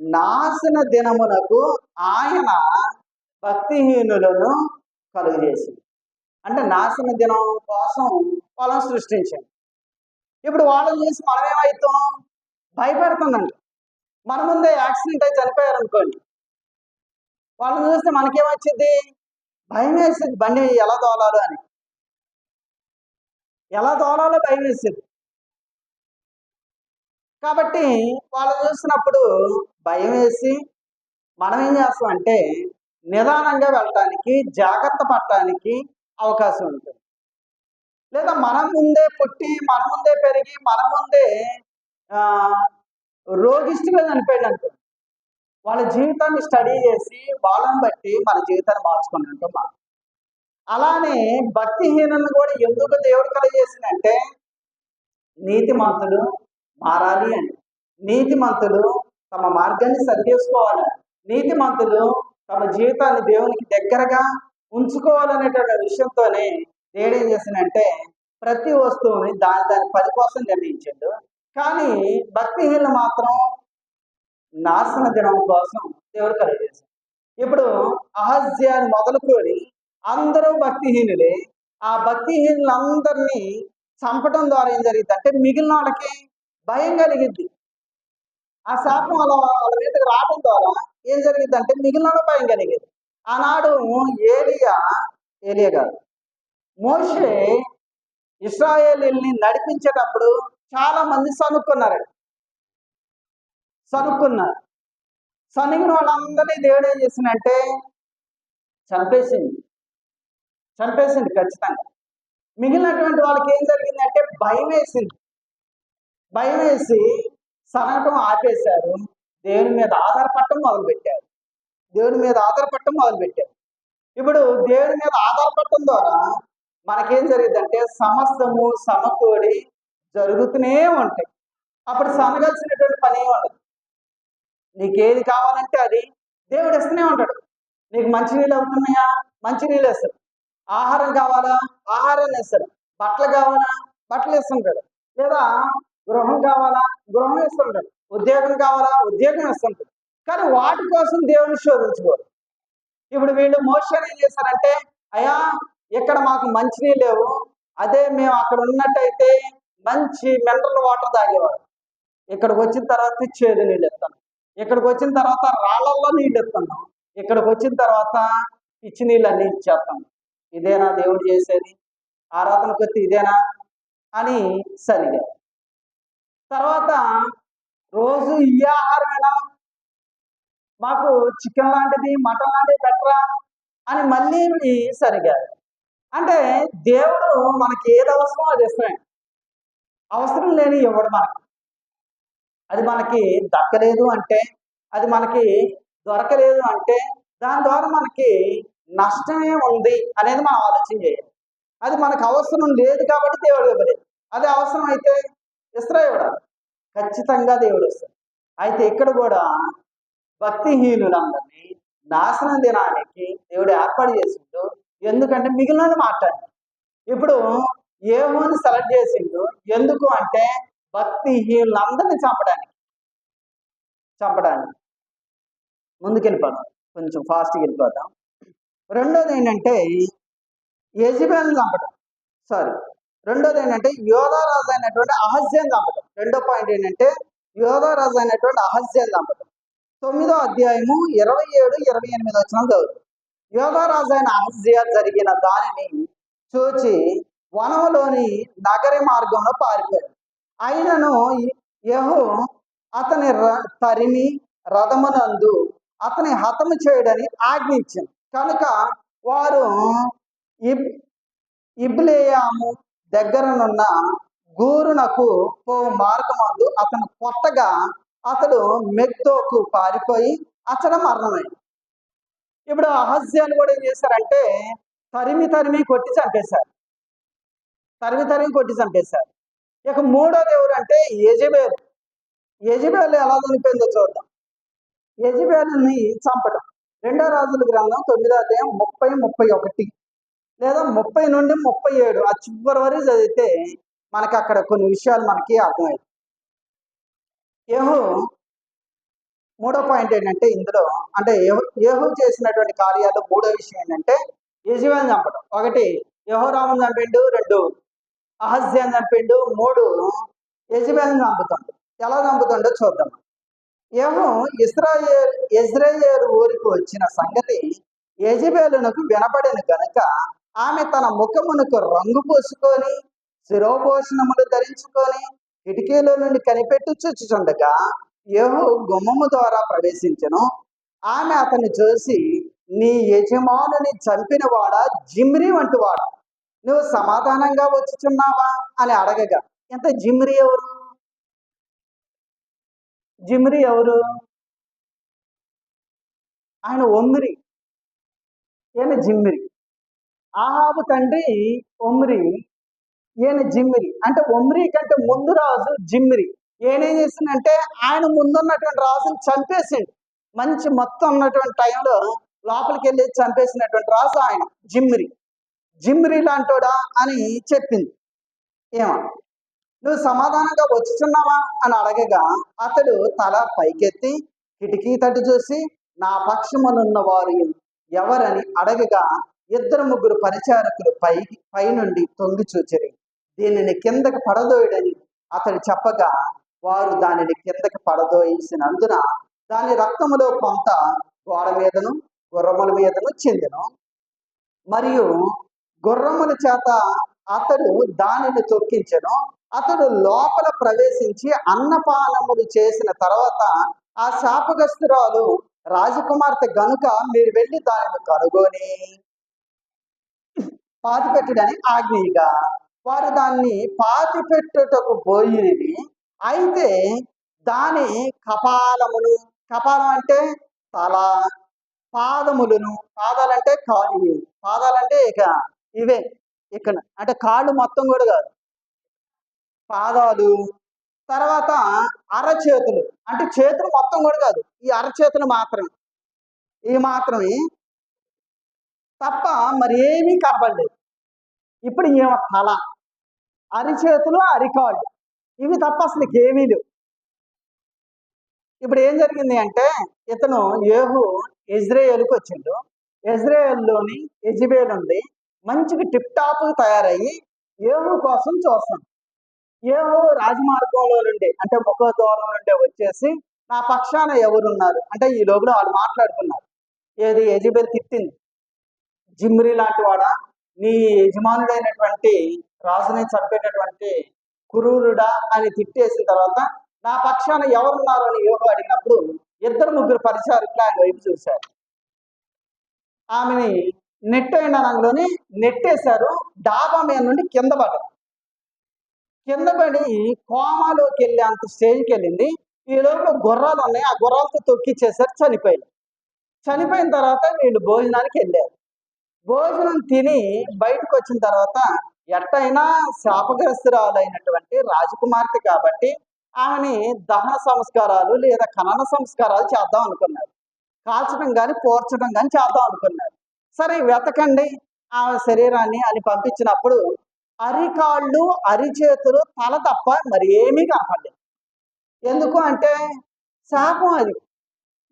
A: నాశన దినమునకు ఆయన భక్తిహీనులను కలుగజేసింది. అంటే నాశన దినం కోసం వాళ్ళని సృష్టించింది. ఇప్పుడు వాళ్ళని చూసి మనం ఏమవుతాం? భయపెడుతుందండి. మన ముందే యాక్సిడెంట్ అయి చనిపోయారు అనుకోండి, వాళ్ళని చూస్తే మనకేమొచ్చింది? భయం వేసింది. బండి ఎలా తోలాలో అని, ఎలా తోలాలో భయం వేసింది. కాబట్టి వాళ్ళని చూసినప్పుడు భయం వేసి మనం ఏం చేస్తామంటే నిదానంగా వెళ్ళటానికి, జాగ్రత్త పడటానికి అవకాశం ఉంటుంది. లేదా మనం ముందే పుట్టి, మన ముందే పెరిగి, మన ముందే రోగిష్టిగా చనిపోయింది అనుకో, వాళ్ళ జీవితాన్ని స్టడీ చేసి వాళ్ళని బట్టి మన జీవితాన్ని మార్చుకున్నట్టు మనం. అలానే భక్తిహీనులను కూడా ఎందుకు దేవుడు కలుగజేసిందంటే నీతిమంతులు మారాలి అని, నీతిమంతులు తమ మార్గాన్ని సరి చేసుకోవాలి, నీతిమంతులు తమ జీవితాన్ని దేవునికి దగ్గరగా ఉంచుకోవాలనేటువంటి విషయంతోనే దేవుడు ఏం చేసిందంటే ప్రతి వస్తువుని దాని పని కోసం నిర్ణయించాడు. కానీ భక్తిహీనులు మాత్రం నాశన దినం కోసం దేవుడు కలుగజేశాడు. ఇప్పుడు అహజ్యాన్ని మొదలుకొని అందరూ భక్తిహీనులే. ఆ భక్తిహీనులందరినీ చంపడం ద్వారా ఏం జరిగింది అంటే మిగిలిన వాళ్ళకి భయం కలిగింది. ఆ శాపం వాళ్ళ మీదకి రావడం ద్వారా ఏం జరిగింది అంటే మిగిలిన భయం కలిగింది. ఆనాడు ఏలియా గారు మోషే ఇశ్రాయేలీయుల్ని నడిపించేటప్పుడు చాలా మంది సనుక్కున్నారు. సనిగిన వాళ్ళందరినీ దేవుడు ఏం చేసిందంటే చంపేసింది ఖచ్చితంగా. మిగిలినటువంటి వాళ్ళకి ఏం జరిగిందంటే భయం వేసి సనగటం ఆపేశారు. దేవుని మీద ఆధారపడటం మొదలుపెట్టారు. ఇప్పుడు దేవుని మీద ఆధారపడటం ద్వారా మనకేం జరిగిందంటే సమస్తము సమకూడి జరుగుతూనే ఉంటాయి. అప్పుడు సనగాల్సినటువంటి పని ఉండదు. నీకేది కావాలంటే అది దేవుడు ఇస్తూనే ఉంటాడు. నీకు మంచినీళ్ళు అవుతున్నాయా? మంచినీళ్ళు ఇస్తాడు. ఆహారం కావాలా? ఆహారాన్ని ఇస్తాడు. బట్టలు కావాలా? బట్టలు ఇస్తుంటాడు. లేదా గృహం కావాలా? గృహం ఇస్తుంటాడు. ఉద్యోగం కావాలా? ఉద్యోగం ఇస్తుంటాడు. కానీ వాటి కోసం దేవుని శోధించుకోరు. ఇప్పుడు వీళ్ళు మోషన్ ఏం చేశారంటే అయ్యా ఇక్కడ మాకు మంచినీళ్ళు లేవు, అదే మేము అక్కడ ఉన్నట్టయితే మంచి మినరల్ వాటర్ తాగేవాడు. ఇక్కడికి వచ్చిన తర్వాత చేదు నీళ్ళు ఇస్తాను, ఇక్కడికి వచ్చిన తర్వాత రాళ్ళల్లో నీళ్ళు ఇస్తున్నాం, ఇక్కడికి వచ్చిన తర్వాత పిచ్చి నీళ్ళు అన్ని ఇచ్చేస్తాం. ఇదేనా దేవుడు చేసేది? ఆరాధనకు వచ్చి ఇదేనా అని సరిగా తర్వాత రోజు ఈ ఆహారమేనా, మాకు చికెన్ లాంటిది మటన్ లాంటిది బెటరా అని మళ్ళీ సరిగా. అంటే దేవుడు మనకి ఏది అవసరమో అది ఇస్తాడు. అవసరం లేని ఇవ్వడు మనకి. అది మనకి దక్కలేదు అంటే, అది మనకి దొరకలేదు అంటే దాని ద్వారా మనకి నష్టమే ఉంది అనేది మనం ఆలోచన చేయాలి. అది మనకు అవసరం లేదు కాబట్టి దేవుడు ఇవ్వలేదు. అదే అవసరం అయితే ఇస్తాడు, ఖచ్చితంగా దేవుడు ఇస్తాడు. అయితే ఇక్కడ కూడా భక్తిహీనులందరినీ నాశనం దినానికి దేవుడు ఏర్పాటు చేసిండు. ఎందుకంటే మిగిలిన మాట్లాడి ఇప్పుడు ఏమోని సెలెక్ట్ చేసిండు. ఎందుకు అంటే భక్తిహీనులందరినీ చంపడానికి. ముందుకెళ్ళిపోదాం, కొంచెం ఫాస్ట్గా వెళ్ళిపోదాం. రెండోది ఏంటంటే యెజబెల్ని చంపడం. రెండోది ఏంటంటే యోధారాజు అయినటువంటి అహజ్యాన్ని చంపడం. రెండో పాయింట్ ఏంటంటే యోధారాజు అయినటువంటి అహజ్యాన్ని చంపడం. 9వ అధ్యాయము 27, 28 వచనం చదువు. యోధారాజు అయిన అహజ్యా జరిగిన దానిని చూచి వనంలోని నగరి మార్గంలో పారిపోయాడు. అయినను యెహూ అతని తరిమి రథమునందు అతని హతము చేయడని ఆజ్ఞించింది. కనుక వారు ఇబ్లేయాము దగ్గరనున్న గూరునకు పో మార్గమందు అతను కొట్టగా అతడు మెగ్దోకు పారిపోయి అతడు మరణమైంది. ఇప్పుడు అహజ్యాలు కూడా ఏం చేశారంటే తరిమి కొట్టి చంపేశారు. ఇక మూడోది ఎవరంటే యెజబెల్. యెజబెల్ ఎలా చనిపోయిందో చూద్దాం. యెజబెల్ని చంపడం 2వ రాజుల గ్రంథం 9వ అధ్యాయం 30, 31 లేదా 30 నుండి 37 ఆ చివరి వరకు చదివితే మనకి అక్కడ కొన్ని విషయాలు మనకి అర్థమవుతాయి. యెహూ మూడో పాయింట్ ఏంటంటే ఇందులో అంటే యెహూ చేసినటువంటి కార్యాలు మూడో విషయం ఏంటంటే యెజబెల్ని చంపడం. 1 యెహోరామును చంపిండు, 2 అహజ్యాన్ని చంపిండు, 3 యెజబెల్ని చంపుతాడు. ఎలా చంపుతాడో చూద్దాం. యెహూ యెజ్రెయేలు ఊరికి వచ్చిన సంగతి యెజబెలునకు వినపడిన గనుక ఆమె తన ముఖమునకు రంగు పూసుకొని శిరోభూషణములు ధరించుకొని కిటికీలో నుండి కనిపెట్టి చూచుచుండగా యెహూ గుమ్మము ద్వారా ప్రవేశించెను. ఆమె అతన్ని చూసి, నీ యజమానుని చంపిన వాడా జిమ్రీ వంటి వాడా, నువ్వు సమాధానంగా వచ్చుచున్నావా అని అడగగా, ఎంత జిమ్రీ ఎవరు? ఆయన ఒమ్రి, ఈయన జిమ్రి. ఆహాబు తండ్రి ఒమ్రి, ఈయన జిమ్రి. అంటే ఒమ్రి కంటే ముందు రాజు జిమ్రి. ఈయనేం చేసిందంటే ఆయన ముందున్నటువంటి రాజుని చంపేసిండు. మంచి మొత్తం ఉన్నటువంటి టైంలో లోపలికి వెళ్ళి చంపేసినటువంటి రాజు ఆయన జిమ్రి లాంటోడా అని చెప్పింది. ఏమో నువ్వు సమాధానంగా వచ్చుచున్నావా అని అడగగా అతడు తల పైకెత్తి కిటికీ తట్టు చూసి నా పక్షమునున్న వారు ఎవరని అడగగా 2-3 పరిచారకులు పై నుండి తొంగి చూచిరి. దీనిని కిందకి పడదోయడని అతడు చెప్పగా వారు దానిని కిందకి పడదోయించినందున దాని రక్తములో కొంత గోడ మీదను గుర్రముల మీదను చెందెను. మరియు గుర్రముల చేత అతడు దానిని తొక్కించెను. అతడు లోపల ప్రవేశించి అన్నపానములు చేసిన తర్వాత ఆ శాపగ్రస్తురాలు రాజకుమార్తె గనుక మీరు వెళ్ళి దానిని కనుగొని పాతిపెట్టడని ఆజ్ఞగా వారు దాన్ని పాతిపెట్టుటకు పోయినవి. అయితే దాని కపాలం అంటే తల, పాదాలంటే ఇక ఇవే, ఇక్కడ అంటే కాళ్ళు మొత్తం కూడా కాదు, పాదాలు, తర్వాత అరచేతులు అంటే చేతులు మొత్తం కూడా కాదు, ఈ అరచేతులు మాత్రమే తప్ప మరి ఏమీ కనపడలేదు. ఇప్పుడు ఏమో తల, అరిచేతులు, అరికాళ్ళు ఇవి తప్ప అసలు ఏమీ లేవు. ఇప్పుడు ఏం జరిగింది అంటే ఇతను యెహూ యెజ్రెయేలుకి వచ్చిండు. యెజ్రెయేలులోని యెజబెల్ ఉంది, మంచిగా టిప్ టాప్ తయారయ్యి యెహూ కోసం చూస్తాడు. యెహూ రాజమార్గంలో నుండి అంటే ముఖ ద్వారం నుండి వచ్చేసి నా పక్షాన ఎవరున్నారు అంటే ఈ లోపల వాళ్ళు మాట్లాడుతున్నారు. ఏది యెజబెల్ తిట్టింది, జిమ్రీ లాంటి వాడా, నీ యజమానుడైనటువంటి రాజుని చంపేటటువంటి కురూరుడా అని తిట్టేసిన తర్వాత నా పక్షాన ఎవరున్నారు అని యెహూ అడిగినప్పుడు 2-3 పరిచారకులు ఆయన వైపు చూశారు. ఆమెని నెట్టేయడంలోని నెట్టేశారు. డాబా మీద నుండి కింద పడి కోమాలోకి వెళ్ళి అంత స్టేజ్కి వెళ్ళింది. ఈ లోపల గుర్రాలు ఉన్నాయి, ఆ గుర్రాలతో తొక్కిచ్చేసారు, చనిపోయిన తర్వాత వీళ్ళు భోజనానికి వెళ్ళారు. భోజనం తిని బయటకు వచ్చిన తర్వాత ఎట్టయినా శాపగ్రస్తురాలైనటువంటి రాజకుమార్తె కాబట్టి ఆమెని దహన సంస్కారాలు లేదా ఖనన సంస్కారాలు చేద్దాం అనుకున్నారు. కాల్చడం కానీ పోర్చడం కానీ చేద్దాం అనుకున్నారు. సరే వెతకండి ఆమె శరీరాన్ని అని పంపించినప్పుడు అరికాళ్ళు, అరిచేతులు, తల తప్ప మరి ఏమీ కనపడలేదు. ఎందుకు అంటే శాపం అది.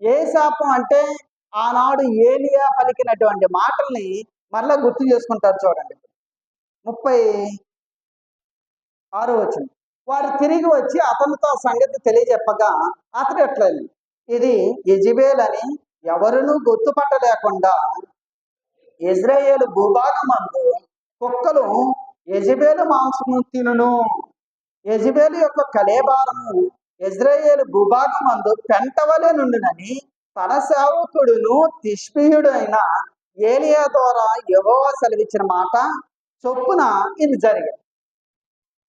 A: ఏ శాపం అంటే ఆనాడు ఏలియా పలికినటువంటి మాటల్ని మరలా గుర్తు చేసుకుంటారు చూడండి. 36 వారు తిరిగి వచ్చి అతనితో సంగతి తెలియజెప్పగా అతడు ఎట్లా, ఇది యెజెబెల్ అని ఎవరునూ గుర్తుపట్టలేకుండా ఇజ్రాయేలు భూభాగమందు కుక్కలు యెజెబెలు మాంసము తినును. యెజెబెలు యొక్క కళేబారము ఇజ్రాయేలు భూభాగమందు పెంటవలె నుండునని తన సేవకుడును తిష్బీయుడైన ఏలియా ద్వారా యెహోవా సెలవిచ్చిన మాట చొప్పున ఇది జరిగింది.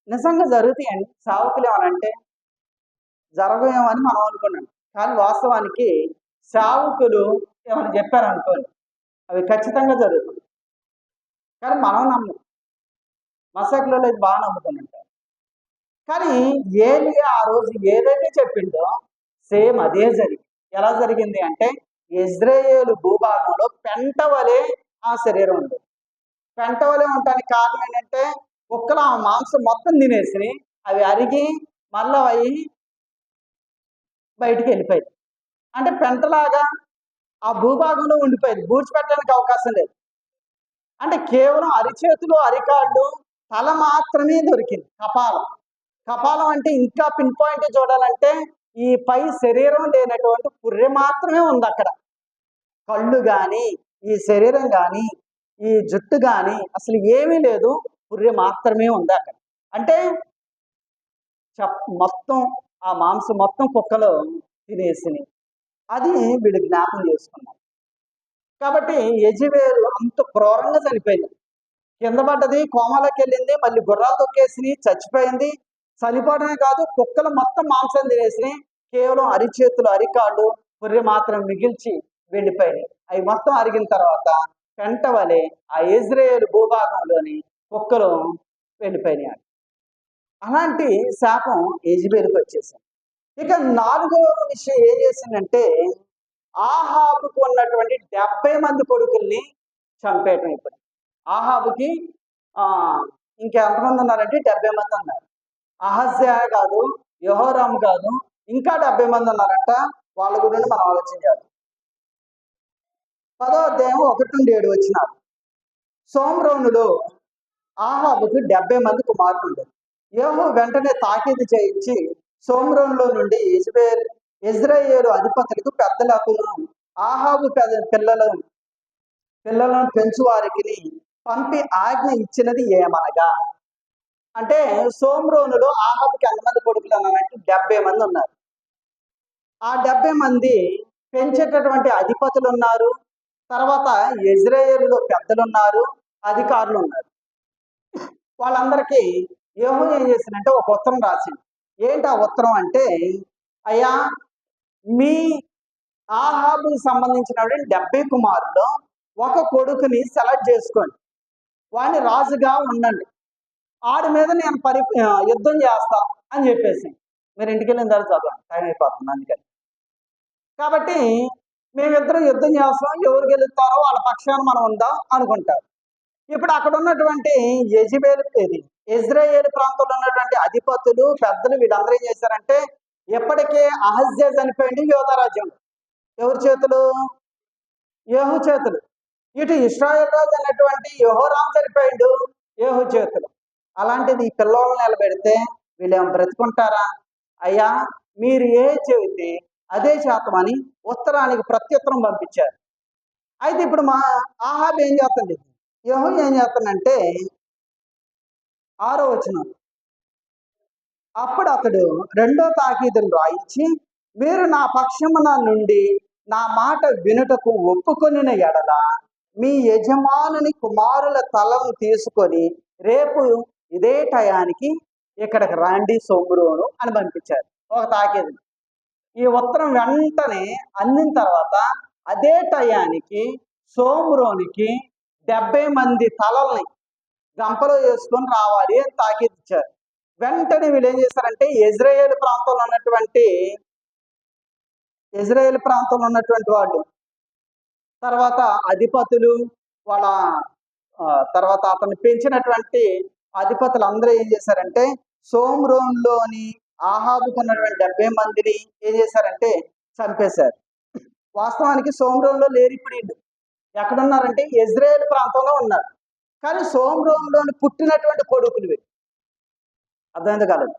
A: నిజంగా జరుగుతాయండి. సేవకులు ఏమనంటే జరగవేమని మనం అనుకున్నాం, కానీ వాస్తవానికి సేవకులు ఏమైనా చెప్పారనుకోండి అవి ఖచ్చితంగా జరుగుతుంది. కానీ మనం నమ్మం. మసకులలో ఇది బాగా నమ్ముతుంటారు. కానీ ఏలియా ఆ రోజు ఏదైతే చెప్పిండో సేమ్ అదే జరిగింది. ఎలా జరిగింది అంటే ఇజ్రాయేలు భూభాగంలో పెంటవలే ఆ శరీరం ఉంది. పెంటవలే ఉండటానికి కారణం ఏంటంటే కుక్కలు ఆ మాంసం మొత్తం తినేసి అవి అరిగి మళ్ళీ అవి బయటికి వెళ్ళిపోయింది. అంటే పెంటలాగా ఆ భూభాగంలో ఉండిపోయింది. పూడ్చిపెట్టడానికి అవకాశం లేదు. అంటే కేవలం అరిచేతులు, అరికాళ్ళు, తల మాత్రమే దొరికింది. కపాలం అంటే ఇంకా పిన్ పాయింట్ చూడాలంటే ఈ పై శరీరం లేనటువంటి పుర్రె మాత్రమే ఉంది అక్కడ. కళ్ళు కానీ, ఈ శరీరం కానీ, ఈ జుట్టు కానీ అసలు ఏమీ లేదు. పుర్రె మాత్రమే ఉంది అక్కడ. అంటే మొత్తం ఆ మాంసం మొత్తం కుక్కలు తినేసినాయి. అది వీడు జ్ఞాపం చేసుకున్నాడు. కాబట్టి యెజెబెలు అంత క్రూరంగా చనిపోయింది. కింద పడ్డది, కోమలోకి వెళ్ళింది, మళ్ళీ గుర్రాలు తొక్కేసి చచ్చిపోయింది. చనిపోవడమే కాదు, కుక్కలు మొత్తం మాంసం తినేసినాయి. కేవలం అరిచేతులు, అరికాళ్ళు, పుర్రె మాత్రం మిగిల్చి వెళ్ళిపోయినాయి. అవి మొత్తం అరిగిన తర్వాత పెంటవలే ఆ ఇజ్రాయేలు భూభాగంలోని కుక్కలు వెళ్ళిపోయినాయి. అలాంటి శాపం యెజెబెలుకి వచ్చేసింది. ఇక 4వ విషయం ఏం చేసిందంటే ఆహాబుకు ఉన్నటువంటి 70 మంది కొడుకుల్ని చంపేయటం అయిపోయింది. ఆహాబుకి ఇంకెంతమంది ఉన్నారంటే 70 మంది ఉన్నారు. అహజ్యా కాదు, యెహోరాము కాదు, ఇంకా 70 మంది ఉన్నారంట. వాళ్ళ గురించి మనం ఆలోచించాలి. 10వ అధ్యాయం 1-7 వచ్చినారు. సోమ్రోనులో ఆహాబుకు 70 మంది కుమారులు ఉండేది. యెహూ వెంటనే తాకీదు చేయించి సోమ్రోన్లో నుండి ఇజ్రాయేలు అధిపతులకు పెద్దలకు ఆహాబు పిల్లలను పెంచువారికి పంపి ఆజ్ఞ ఇచ్చినది ఏమనగా, అంటే సోమ్రోనులో ఆహాబుకి ఎంతమంది కొడుకులు అన్నారంటే 70 మంది ఉన్నారు. ఆ 70 మంది పెంచేటటువంటి అధిపతులు ఉన్నారు. తర్వాత ఇజ్రాయేలులో పెద్దలు ఉన్నారు, అధికారులు ఉన్నారు. వాళ్ళందరికీ యెహూ ఏం చేసిందంటే ఒక ఉత్తరం రాసింది. ఏంటి ఆ ఉత్తరం అంటే, అయ్యా, మీ ఆహాబుకి సంబంధించినటువంటి 70 కుమారుల్లో ఒక కొడుకుని సెలెక్ట్ చేసుకోండి, వాడిని రాజుగా ఉండండి, ఆడి మీద నేను యుద్ధం చేస్తా అని చెప్పేసి. మీరు ఇంటికి వెళ్ళిన తర్వాత చదవండి, టైం అయిపోతుంది అందుకని. కాబట్టి మేమిద్దరం యుద్ధం చేస్తాం, ఎవరు గెలుస్తారో వాళ్ళ పక్షాన మనం ఉందాం అనుకుంటారు. ఇప్పుడు అక్కడ ఉన్నటువంటి ఇజ్రాయేలు ప్రాంతంలో ఉన్నటువంటి అధిపతులు, పెద్దలు వీళ్ళందరూ ఏం చేశారంటే, ఎప్పటికే అహజ్యా చనిపోయింది యోధా రాజ్యం. ఎవరి చేతులు? యెహూ చేతులు. ఇటు ఇశ్రాయేలు రాజు అన్నటువంటి యెహోరాము చనిపోయిండు యెహూ చేతులు. అలాంటిది ఈ పిల్లలను నిలబెడితే వీళ్ళేమో బ్రతుకుంటారా? అయ్యా, మీరు ఏ చెబితే అదే శాతమని ఉత్తరానికి ప్రత్యుత్తరం పంపించారు. అయితే ఇప్పుడు మా ఆహాబు ఏం చేస్తుంది, యెహూ ఏం చేస్తుందంటే 6వ వచనం, అప్పుడు అతడు 2వ తాకీదును రాయించి, మీరు నా పక్షమున నుండి నా మాట వినుటకు ఒప్పుకొనిన ఎడల మీ యజమానుని కుమారుల తలను తీసుకొని రేపు ఇదే టయానికి ఇక్కడికి రాండి సోమ్రోను అని పంపించారు ఒక తాకీదు. ఈ ఉత్తరం వెంటనే అందిన తర్వాత అదే టయానికి సోమ్రోనికి 70 మంది తలల్ని గంపలో వేసుకొని రావాలి అని తాకీదు ఇచ్చారు. వెంటనే వీళ్ళు ఏం చేశారంటే ఇజ్రాయేల్ ప్రాంతంలో ఉన్నటువంటి వాళ్ళు, తర్వాత అధిపతులు, వాళ్ళ తర్వాత అతను పెంచినటువంటి అధిపతులు అందరూ ఏం చేశారంటే సోమ్రోన్లోని ఆహాబుకున్నటువంటి 70 మందిని ఏం చేశారంటే చంపేశారు. వాస్తవానికి సోమ్రోన్లో లేరు ఇప్పుడు వీళ్ళు. ఎక్కడున్నారంటే ఇజ్రాయేల్ ప్రాంతంలో ఉన్నారు. కానీ సోమ్రోన్లోని పుట్టినటువంటి కొడుకులు వీళ్ళు. అర్థమైంది కాలేదు.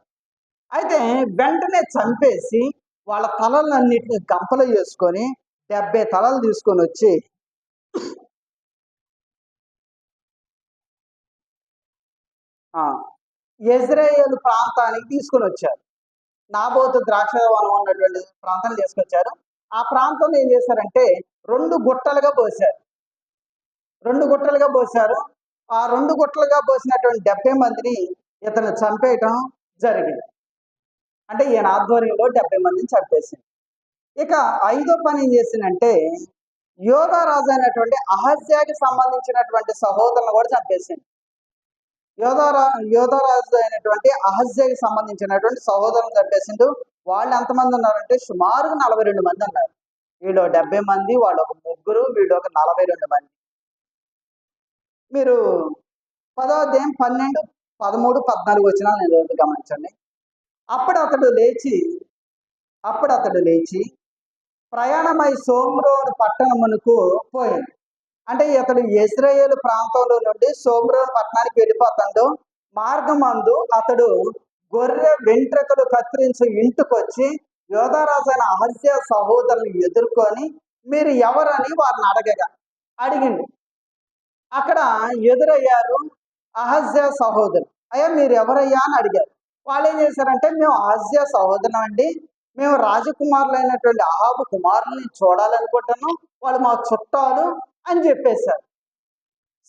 A: అయితే వెంటనే చంపేసి వాళ్ళ తలలన్నిటిని గంపలో వేసుకొని 70 తలలు తీసుకొని వచ్చి ఇజ్రాయేల్ ప్రాంతానికి తీసుకొని వచ్చారు. నాబోతు ద్రాక్షవనం ఉన్నటువంటి ప్రాంతాన్ని తీసుకొచ్చారు. ఆ ప్రాంతంలో ఏం చేశారంటే 2 గుట్టలుగా పోశారు. 2 గుట్టలుగా పోశారు. ఆ 2 గుట్టలుగా పోసినటువంటి 70 మందిని ఇతను చంపేయటం జరిగింది. అంటే ఈయన ఆధ్వర్యంలో 70 మందిని చంపేసింది. ఇక 5వ పని ఏం చేసిందంటే యోధా రాజు అయినటువంటి అహజ్యాకి సంబంధించినటువంటి సహోదరులను కూడా చంపేసింది. యోధారాజు అయినటువంటి అహజ్యాకి సంబంధించినటువంటి సహోదరులను చంపేసిండు. వాళ్ళు ఎంతమంది ఉన్నారంటే సుమారుగా 42 మంది ఉన్నారు. వీళ్ళు 70 మంది, వాళ్ళు ఒక 3, వీళ్ళు ఒక 42 మంది. మీరు 10వ అధ్యాయం 12, 13, 14 వచనాలు నేను గమనించండి. అప్పుడు అతడు లేచి ప్రయాణమై సోమ్రోను పట్టణమునకు పోయింది. అంటే ఇతడు ఇజ్రాయేలు ప్రాంతంలో నుండి సోమ్రోను పట్టణానికి వెళ్ళిపోతాడు. మార్గమందు అతడు గొర్రె వెంట్రుకలు కత్తిరించి ఇంటికొచ్చి యోధారాజు అయిన అహజ్యా సహోదరుని ఎదుర్కొని మీరు ఎవరని వారిని అడిగింది. అక్కడ ఎదురయ్యారు అహజ్యా సహోదరు. అయ్యా మీరు ఎవరయ్యా అని అడిగారు. వాళ్ళు ఏం చేశారంటే మేము అహజ్యా సహోదరం అండి, మేము రాజకుమారులైనటువంటి అహాబు కుమారుల్ని చూడాలనుకుంటున్నాం, వాళ్ళు మా చుట్టాలు అని చెప్పేశారు.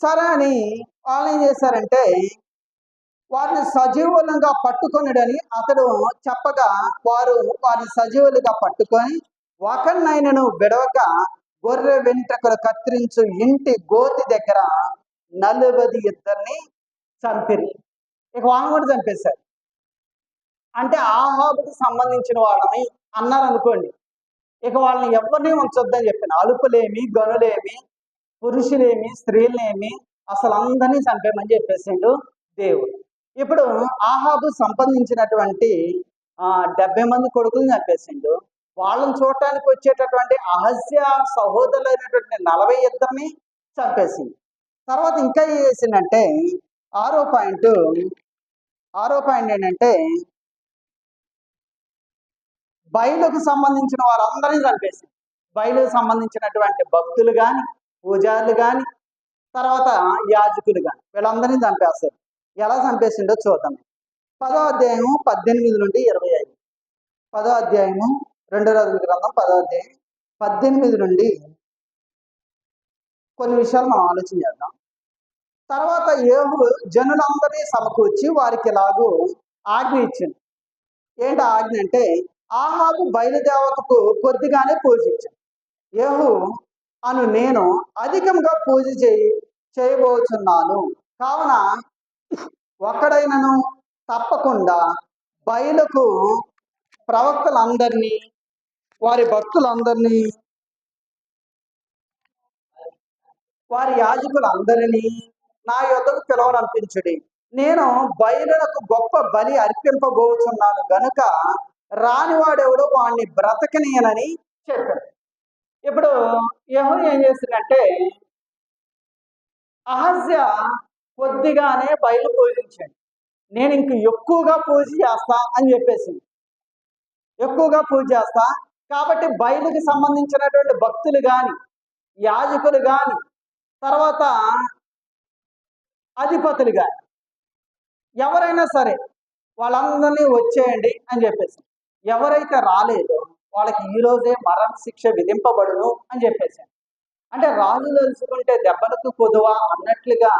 A: సరే అని వాళ్ళు ఏం చేశారంటే వారిని సజీవులంగా పట్టుకొనిడని అతడు చెప్పగా వారిని సజీవులుగా పట్టుకొని ఒకరినైనను విడవక గొర్రె వెంట్రుకలు కత్తిరించు ఇంటి గోతి దగ్గర 42 చంపిరి. ఇక వాళ్ళని కూడా చంపేశారు. అంటే ఆహాబుకి సంబంధించిన వాళ్ళని అన్నారు అనుకోండి. ఇక వాళ్ళని ఎవరిని ఉంచొద్దని చెప్పిన అలుపులేమి, గనులేమి, పురుషులేమి, స్త్రీలేమి అసలు అందరినీ చంపేమని చెప్పేసిండు దేవుడు. ఇప్పుడు ఆహాబు సంపాదించినటువంటి 70 మంది కొడుకులను చంపేసిండు. వాళ్ళని చూడటానికి వచ్చేటటువంటి అహజ్యా సహోదరులైనటువంటి 42 చంపేసింది. తర్వాత ఇంకా ఏం చేసిందంటే 6వ పాయింట్ ఏంటంటే బయలుకు సంబంధించిన వారందరినీ చంపేసింది. బయలుకు సంబంధించినటువంటి భక్తులు కానీ, పూజారులు కానీ, తర్వాత యాజకులు కానీ వీళ్ళందరినీ చంపేస్తారు. ఎలా చంపేసిండో చూద్దాం. 10వ అధ్యాయము 18 నుండి 25. 10వ అధ్యాయము 2 రాజుల గ్రంథం 10వ అధ్యాయం 18 నుండి కొన్ని విషయాలు మనం ఆలోచన చేద్దాం. తర్వాత యేహూ జనులందరినీ సమకూర్చి వారికి ఇలాగూ ఆజ్ఞ ఇచ్చింది. ఏంటి ఆజ్ఞ అంటే ఆహాబు బయలుదేవతకు కొద్దిగానే పూజించాడు. యేహూ అను నేను అధికంగా పూజ చేయబోతున్నాను. కావున ఒక్కడైనను తప్పకుండా బయలుకు ప్రవక్తలందరినీ, వారి భక్తులందరినీ, వారి యాజకులందరినీ నా యొద్దకు పిలవనంపించుడి. నేను బయలులకు గొప్ప బలి అర్పింపబోతున్నాను గనుక రానివాడెవడో వాడిని బ్రతకనీయనని చెప్పాడు. ఇప్పుడు యెహూ ఏం చేసిందంటే అహజ్యా కొద్దిగానే బయలు పూజించాడు. నేను ఇంక ఎక్కువగా పూజ చేస్తా అని చెప్పేసింది. ఎక్కువగా పూజ చేస్తా కాబట్టి బయలుకి సంబంధించినటువంటి భక్తులు కానీ, యాజకులు కానీ, తర్వాత అధిపతులు కానీ ఎవరైనా సరే వాళ్ళందరినీ వచ్చేయండి అని చెప్పేసి, ఎవరైతే రాలేదో వాళ్ళకి ఈరోజే మరణ శిక్ష విధింపబడును అని చెప్పేసాను. అంటే రాజు తెలుసుకుంటే దెబ్బలకు కొదువా అన్నట్లుగా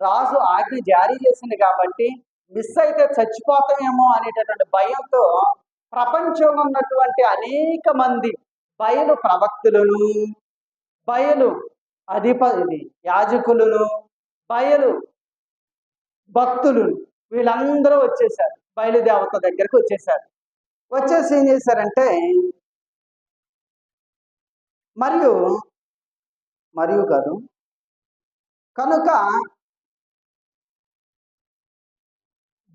A: రాజు ఆజ్ఞ జారీ చేసింది కాబట్టి మిస్ అయితే చచ్చిపోతామేమో అనేటటువంటి భయంతో ప్రపంచంలో ఉన్నటువంటి అనేక మంది బయలు ప్రవక్తులను, బయలు యాజకులను, బయలు భక్తులను వీళ్ళందరూ వచ్చేసారు. బయలుదేవత దగ్గరకు వచ్చేసారు. వచ్చేసి ఏం చేశారంటే మరియు కాదు కనుక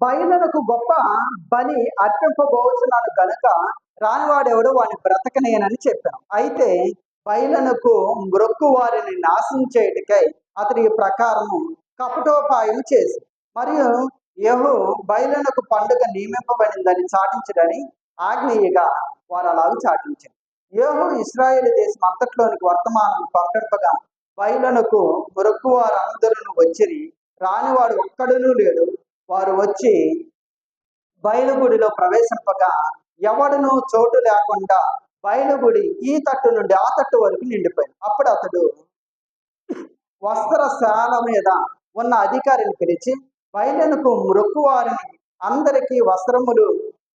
A: బయలునకు గొప్ప బలి అర్పింపబోచున్నాను గనుక రానివాడెవడు వాని బ్రతకనేనని చెప్పాను. అయితే బయలునకు మ్రొక్కు వారిని నాశనం చేయటికై అతడి ప్రకారము కపటోపాయం చేసి మరియు యెహూ బయలునకు పండుగ నియమింపబడిందని చాటించడని ఆజ్ఞేయగా వారు అలాగ చాటించారు. యెహూ ఇశ్రాయేలు దేశం అంతట్లోనికి వర్తమానం పంపింపగా బయలునకు మ్రొక్కు వారు అందరూ వచ్చిరి. రానివాడు ఒక్కడునూ లేడు. వారు వచ్చి బయలుగుడిలో ప్రవేశింపగా ఎవడునూ చోటు లేకుండా బయలుగుడి ఈ తట్టు నుండి ఆ తట్టు వరకు నిండిపోయింది. అప్పుడు అతడు వస్త్రశాల మీద ఉన్న అధికారిని పిలిచి బయలునకు మ్రొక్కువారిని అందరికీ వస్త్రములు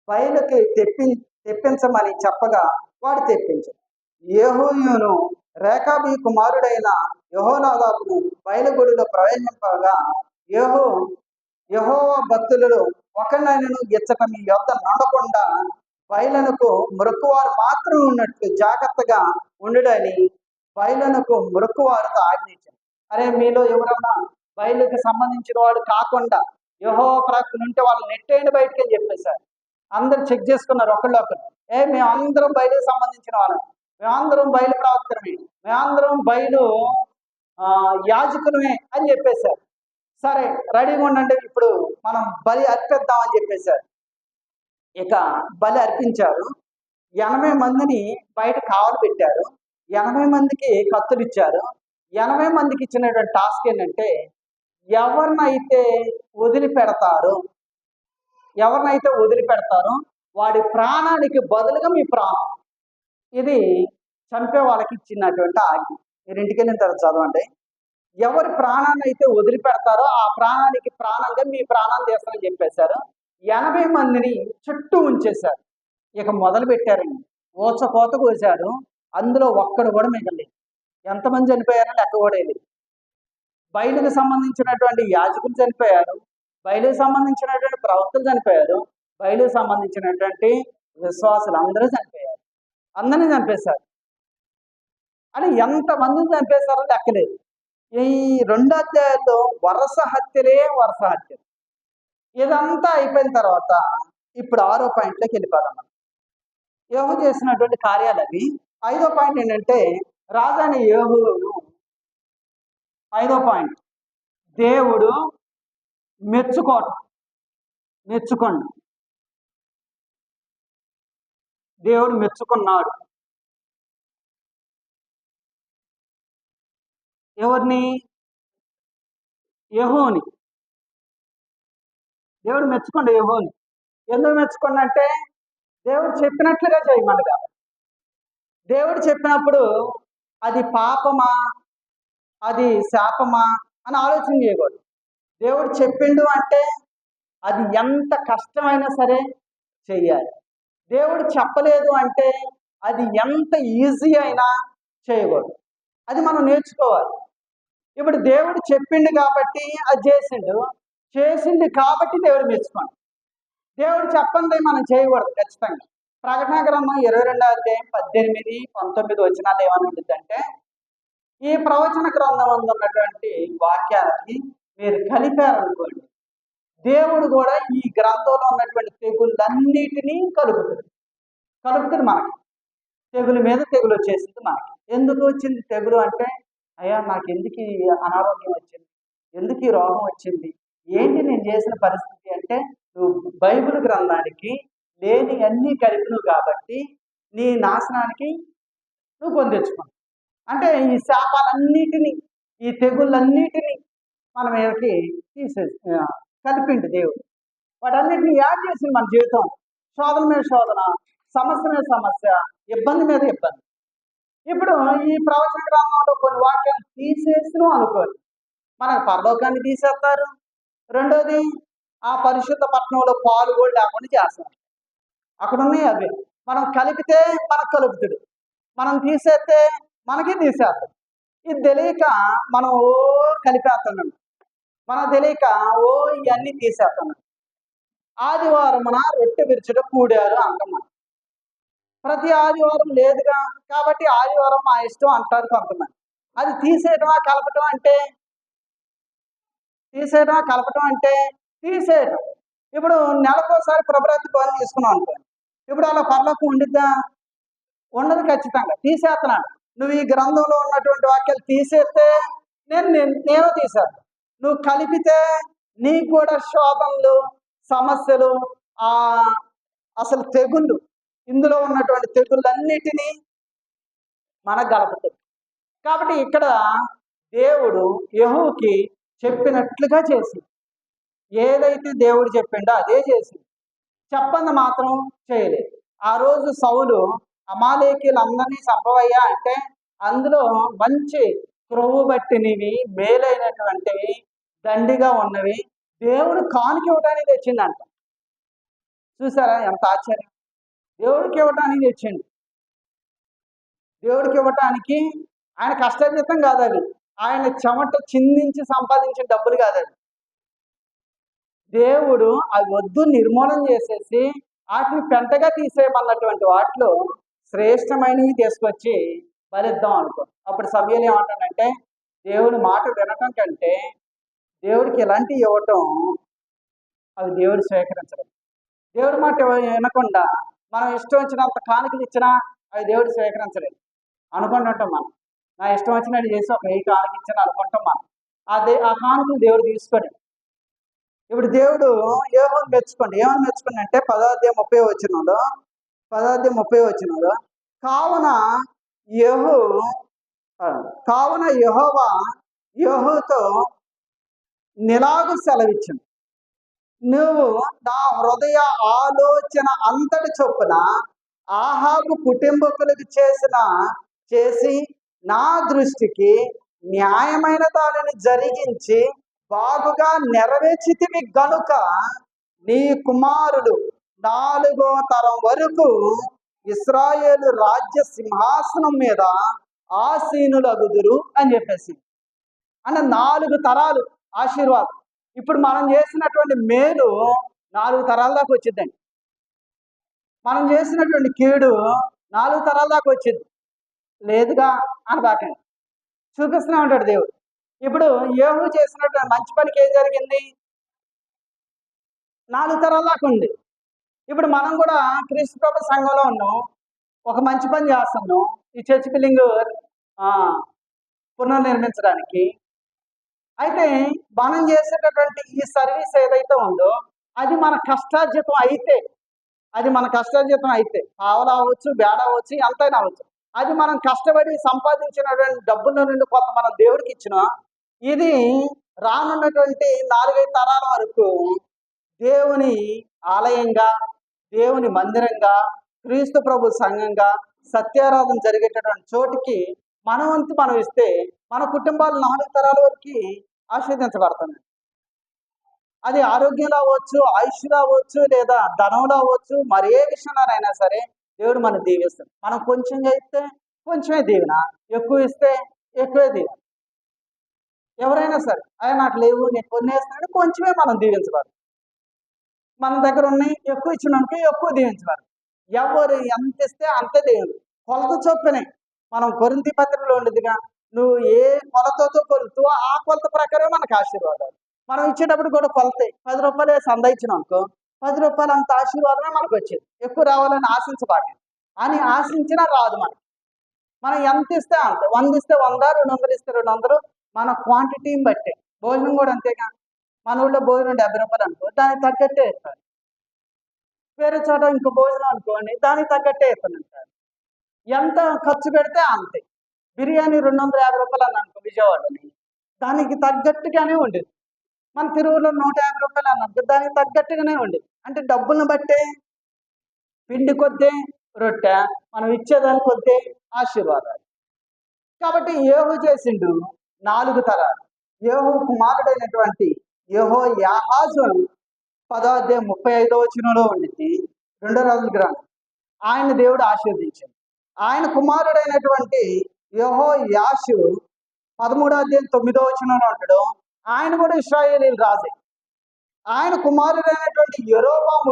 A: బయలుకి తెప్పించమని చెప్పగా వాడు తెప్పించాడు. యెహోయును రేకాబీ కుమారుడైన యెహోనాదాబును బయలుగుడిలో ప్రవేశింపగా యెహోవా భక్తులలో ఒకరినైనను ఇచ్చట మీ యొద్ద నడకుండా బయలునకు మ్రొక్కువారు మాత్రం ఉన్నట్లు జాగ్రత్తగా ఉండుడని బయలునకు మ్రొక్కువారితో ఆజ్ఞించారు. అరే, మీలో ఎవరన్నా బయలుకి సంబంధించిన వాడు కాకుండా యెహోవా ప్రవక్తలు ఉంటే వాళ్ళు నెట్టేయండి బయటకి అని చెప్పేశారు. అందరు చెక్ చేసుకున్నారు ఒకళ్ళు. మేమందరం బయలుకి సంబంధించిన వాళ్ళం, మేమందరం బయలు ప్రవక్తలమే, మేమందరం బయలు యాజకులమే అని చెప్పేశారు. సరే, రెడీగా ఉండండి, ఇప్పుడు మనం బలి అర్పిద్దామని చెప్పేశారు. ఇక బలి అర్పించారు. 80 మందిని బయట కావలు పెట్టారు. 80 మందికి కత్తులు ఇచ్చారు. 80 మందికి ఇచ్చినటువంటి టాస్క్ ఏంటంటే ఎవరినైతే వదిలిపెడతారో వాడి ప్రాణానికి బదులుగా మీ ప్రాణం. ఇది చంపే వాళ్ళకి ఇచ్చినటువంటి ఆజ్ఞ. మీరు ఇంటికి వెళ్ళిన తర్వాత చదవండి. ఎవరి ప్రాణాన్ని అయితే వదిలిపెడతారో ఆ ప్రాణానికి ప్రాణంగా మీ ప్రాణాన్ని తీస్తారని చెప్పేశారు. 80 మందిని చుట్టూ ఉంచేశారు. ఇక మొదలు పెట్టారండి. కోత కోసారు. అందులో ఒక్కడు కూడా మిగలేదు. ఎంతమంది చనిపోయారో లెక్క కూడా లేదు. బయలుకు సంబంధించినటువంటి యాజకులు చనిపోయారు, బయలుకు సంబంధించినటువంటి ప్రవక్తలు చనిపోయారు, బయలుకు సంబంధించినటువంటి విశ్వాసులు అందరూ చనిపోయారు. అందరినీ చంపేశారు. అని ఎంతమందిని చంపేశారో లెక్కలేదు. ఈ 2 అధ్యాయాల్లో వరుస హత్యలు. ఇదంతా అయిపోయిన తర్వాత ఇప్పుడు 6వ పాయింట్లోకి వెళ్ళిపోదాం. యెహూ చేసినటువంటి కార్యాలు అవి. 5వ పాయింట్ ఏంటంటే రాజైన యెహూను 5వ పాయింట్ దేవుడు మెచ్చుకోండి. దేవుడు మెచ్చుకున్నాడు. ఎవరిని? యెహూని. దేవుడు మెచ్చుకోండి యెహూని. ఎందుకు మెచ్చుకోండి అంటే దేవుడు చెప్పినట్లుగా చేయమనగా. దేవుడు చెప్పినప్పుడు అది పాపమా అది శాపమా అని ఆలోచన చేయకూడదు. దేవుడు చెప్పిండు అంటే అది ఎంత కష్టమైనా సరే చెయ్యాలి. దేవుడు చెప్పలేదు అంటే అది ఎంత ఈజీ అయినా చేయకూడదు. అది మనం నేర్చుకోవాలి. ఇప్పుడు దేవుడు చెప్పిండు కాబట్టి అది చేసింది కాబట్టి దేవుడు మెచ్చుకోండి. దేవుడు చెప్పండి మనం చేయకూడదు ఖచ్చితంగా. ప్రకటన గ్రంథం 22వ అధ్యాయం 18, 19 వచనాలు ఏమని ఉంటుందంటే ఈ ప్రవచన గ్రంథం ఉన్నటువంటి వాక్యాలకి మీరు కలిపారనుకోండి, దేవుడు కూడా ఈ గ్రంథంలో ఉన్నటువంటి తెగుళ్ళన్నిటినీ కలుపుతుంది మనకి. తెగులు మీద తెగులు వచ్చేసింది మనకి. ఎందుకు వచ్చింది తెగులు అంటే, అయ్యా నాకు ఎందుకు ఈ అనారోగ్యం వచ్చింది, ఎందుకు ఈ రోగం వచ్చింది, ఏంటి నేను చేసిన పరిస్థితి అంటే నువ్వు బైబిల్ గ్రంథానికి లేని అన్నీ కలిపినవు కాబట్టి నీ నాశనానికి నువ్వు పొందించుకున్నావు. అంటే ఈ శాపాలన్నిటినీ ఈ తెగుళ్ళన్నిటినీ మన మీదకి కలిపిండు దేవుడు. వాటన్నిటిని యాడ్ చేసింది మన జీవితం. శోధన మీద శోధన, సమస్య మీద సమస్య, ఇబ్బంది మీద ఇబ్బంది. ఇప్పుడు ఈ ప్రవచన గ్రంథంలో కొన్ని వాక్యాలు తీసేసిన అనుకోని మనకు పరలోకాన్ని తీసేస్తారు. రెండోది ఆ పరిశుద్ధ పట్టణంలో పాలు కూడా లేకుండా చేస్తారు. అక్కడ ఉన్నాయి అవి. మనం కలిపితే మనకు కలుపుతుడు, మనం తీసేస్తే మనకి తీసేస్తాడు. ఇది తెలియక మనం కలిపేస్తున్నాం, మనకు తెలియక ఇవన్నీ తీసేస్తున్నాం. ఆదివారమున రొట్టె విరుచుట కూడారు అంటున్నాం. ప్రతి ఆదివారం లేదుగా కాబట్టి ఆదివారం మా ఇష్టం అంటారు కొంతమంది. అది తీసేయటమా కలపటం అంటే తీసేయటం. ఇప్పుడు నెలకోసారి ప్రభరాత్రి బలి తీసుకున్నాం అనుకోండి, ఇప్పుడు అలా పరలోకం ఉండిద్దా? ఉండదు ఖచ్చితంగా. తీసేస్తున్నాడు. నువ్వు ఈ గ్రంథంలో ఉన్నటువంటి వాక్యాలు తీసేస్తే నేను తీసేస్తాను. నువ్వు కలిపితే నీకు కూడా శోధనలు, సమస్యలు, ఆ అసలు తెగుళ్ళు, ఇందులో ఉన్నటువంటి తెగుళ్ళన్నిటినీ మనకు గలపుతుంది. కాబట్టి ఇక్కడ దేవుడు యెహూకి చెప్పినట్లుగా చేసి, ఏదైతే దేవుడు చెప్పిండో అదే చేసి, చెప్పంది మాత్రం చేయలేదు. ఆ రోజు సౌలు అమాలేకీలందరినీ చంపవయ్యా అంటే అందులో మంచి క్రొవ్వు బట్టినవి, మేలైనటువంటివి, దండిగా ఉన్నవి దేవుడు కానుక ఇవ్వడానికి తెచ్చిందంట. చూసారా ఎంత ఆశ్చర్యం! దేవుడికి ఇవ్వటానికి తెచ్చిండు. దేవుడికి ఇవ్వటానికి ఆయన కష్టార్జితం కాదు అది, ఆయన చెమట చిందించి సంపాదించిన డబ్బులు కాదు అది. దేవుడు అవి వద్దు నిర్మూలన చేసేసి వాటిని పెంటగా తీసేయమన్నటువంటి వాటిలో శ్రేష్టమైనవి తీసుకొచ్చి బలిద్దాం అనుకో. అప్పుడు సమయాలు ఏమంటానంటే, దేవుడి మాట వినటం కంటే దేవుడికి ఇలాంటివి ఇవ్వటం అవి దేవుడు స్వీకరించలేదు. దేవుడి మాట వినకుండా మనం ఇష్టం వచ్చినంత కానుకలు ఇచ్చినా అవి దేవుడు స్వీకరించలేదు. అనుకుంటుంటాం మనం, నా ఇష్టం వచ్చినట్టు చేసి ఒక 1000 కానుక ఇచ్చిన అనుకుంటాం మనం. ఆ కానుకలు దేవుడు తీసుకొని, ఇప్పుడు దేవుడు యెహోవాను మెచ్చుకోండి. ఏమని మెచ్చుకోండి అంటే 10వ అధ్యాయం 30వ వచనంలో కావున యెహోవా యెహూతో నిలాగు సెలవిచ్చింది, నువ్వు నా హృదయ ఆలోచన అంతటి చొప్పున ఆహాబు కుటుంబకులకు చేసి నా దృష్టికి న్యాయమైన దానిని జరిగించి బాగుగా నెరవేర్చితివి గనుక నీ కుమారులు 4వ తరం వరకు ఇశ్రాయేలు రాజ్య సింహాసనం మీద ఆసీనులగుదురు అని చెప్పేసి. అంటే 4 తరాలు ఆశీర్వాదం. ఇప్పుడు మనం చేసినటువంటి మేలు 4 తరాల దాకా వచ్చిందండి. మనం చేసినటువంటి కీడు 4 తరాల దాకా వచ్చింది లేదుగా అనబాకండి. చూపిస్తూనే ఉంటాడు దేవుడు. ఇప్పుడు యేహూ చేసినటువంటి మంచి పనికి ఏం జరిగింది? 4 తరాల దాకా ఉంది. ఇప్పుడు మనం కూడా క్రీస్తు ప్రభు సంఘంలో ఉన్నాం, ఒక మంచి పని చేస్తున్నాం ఈ చర్చ్ బిల్డింగ్ పునర్నిర్మించడానికి. అయితే మనం చేసేటటువంటి ఈ సర్వీస్ ఏదైతే ఉందో అది మన కష్టార్జితం అయితే పావలా అవ్వచ్చు, బేడ అవ్వచ్చు, ఎంతైనా అవ్వచ్చు. అది మనం కష్టపడి సంపాదించినటువంటి డబ్బుల నుండి కొంత మనం దేవుడికి ఇచ్చిన, ఇది రానున్నటువంటి 4-5 తరాల వరకు దేవుని ఆలయంగా, దేవుని మందిరంగా, క్రీస్తు ప్రభు సంఘంగా, సత్యారాధన జరిగేటటువంటి చోటికి మన వంతు మనం ఇస్తే మన కుటుంబాలు 4 తరాల వరకు ఆశీర్వదించబడుతుంది. అది ఆరోగ్యంలో అవ్వచ్చు, ఆయుష్లో అవ్వచ్చు, లేదా ధనంలో అవ్వచ్చు, మరి ఏ విషయంలోనైనా సరే దేవుడు మనం దీవిస్తాడు. మనం కొంచెంగా ఇస్తే కొంచెమే దీవెన, ఎక్కువ ఇస్తే ఎక్కువే దీవెన. ఎవరైనా సరే నాకు లేవు నేను కొన్నేస్తాను కొంచెమే మనం దీవించబడు. మన దగ్గర ఉన్నాయి ఎక్కువ ఇచ్చినానికి ఎక్కువ దీవించబడు. ఎవరు ఎంత ఇస్తే అంతే దేవుడు. కొలత చొప్పునే మనం కొరింథీ పత్రికలో ఉండేదిగా, నువ్వు ఏ కొలతతో కొలుతూ ఆ కొలత ప్రకారం మనకు ఆశీర్వాదాలు. మనం ఇచ్చేటప్పుడు కూడా కొలతే 10 రూపాయలు సంద ఇచ్చినాం అనుకో, 10 రూపాయలు అంత ఆశీర్వాదమే మనకు వచ్చేది. ఎక్కువ రావాలని ఆశించబాకి, అని ఆశించినా రాదు మనకి. మనం ఎంత ఇస్తే అంతే, 100 ఇస్తే 100, 200 ఇస్తే 200, మన క్వాంటిటీని బట్టే. భోజనం కూడా అంతేగా, మన ఊళ్ళో భోజనం 70 రూపాయలు అనుకో, దానికి తగ్గట్టే ఇస్తారు. వేరే చోట ఇంకో భోజనం అనుకోండి, దానికి తగ్గట్టే ఇస్తానంటారు. ఎంత ఖర్చు పెడితే అంతే. బిర్యానీ 250 రూపాయలు అని అనుకో విజయవాడని, దానికి తగ్గట్టుగానే ఉండేది. మన తిరువులో 150 రూపాయలు అన్నట్టు దానికి తగ్గట్టుగానే ఉండేది. అంటే డబ్బులను బట్టే, పిండి కొద్దే రొట్టె, మనం ఇచ్చేదాని కొద్దే ఆశీర్వాదాలు. కాబట్టి యేహూ చేసిండు 4 తరాలు. యేహూ కుమారుడైనటువంటి యెహోయాహాజు 10వ అధ్యాయం 35వ వచనంలో ఉండింది 2వ రాజుల గ్రంథం. ఆయన దేవుడు ఆశీర్వదించాడు. ఆయన కుమారుడైనటువంటి యెహోయాషు 13వ అధ్యాయం 9వ వచనంలో ఉంటాడు. ఆయన కూడా ఇశ్రాయేలీయుల రాజే. ఆయన కుమారుడైనటువంటి యెరోబాము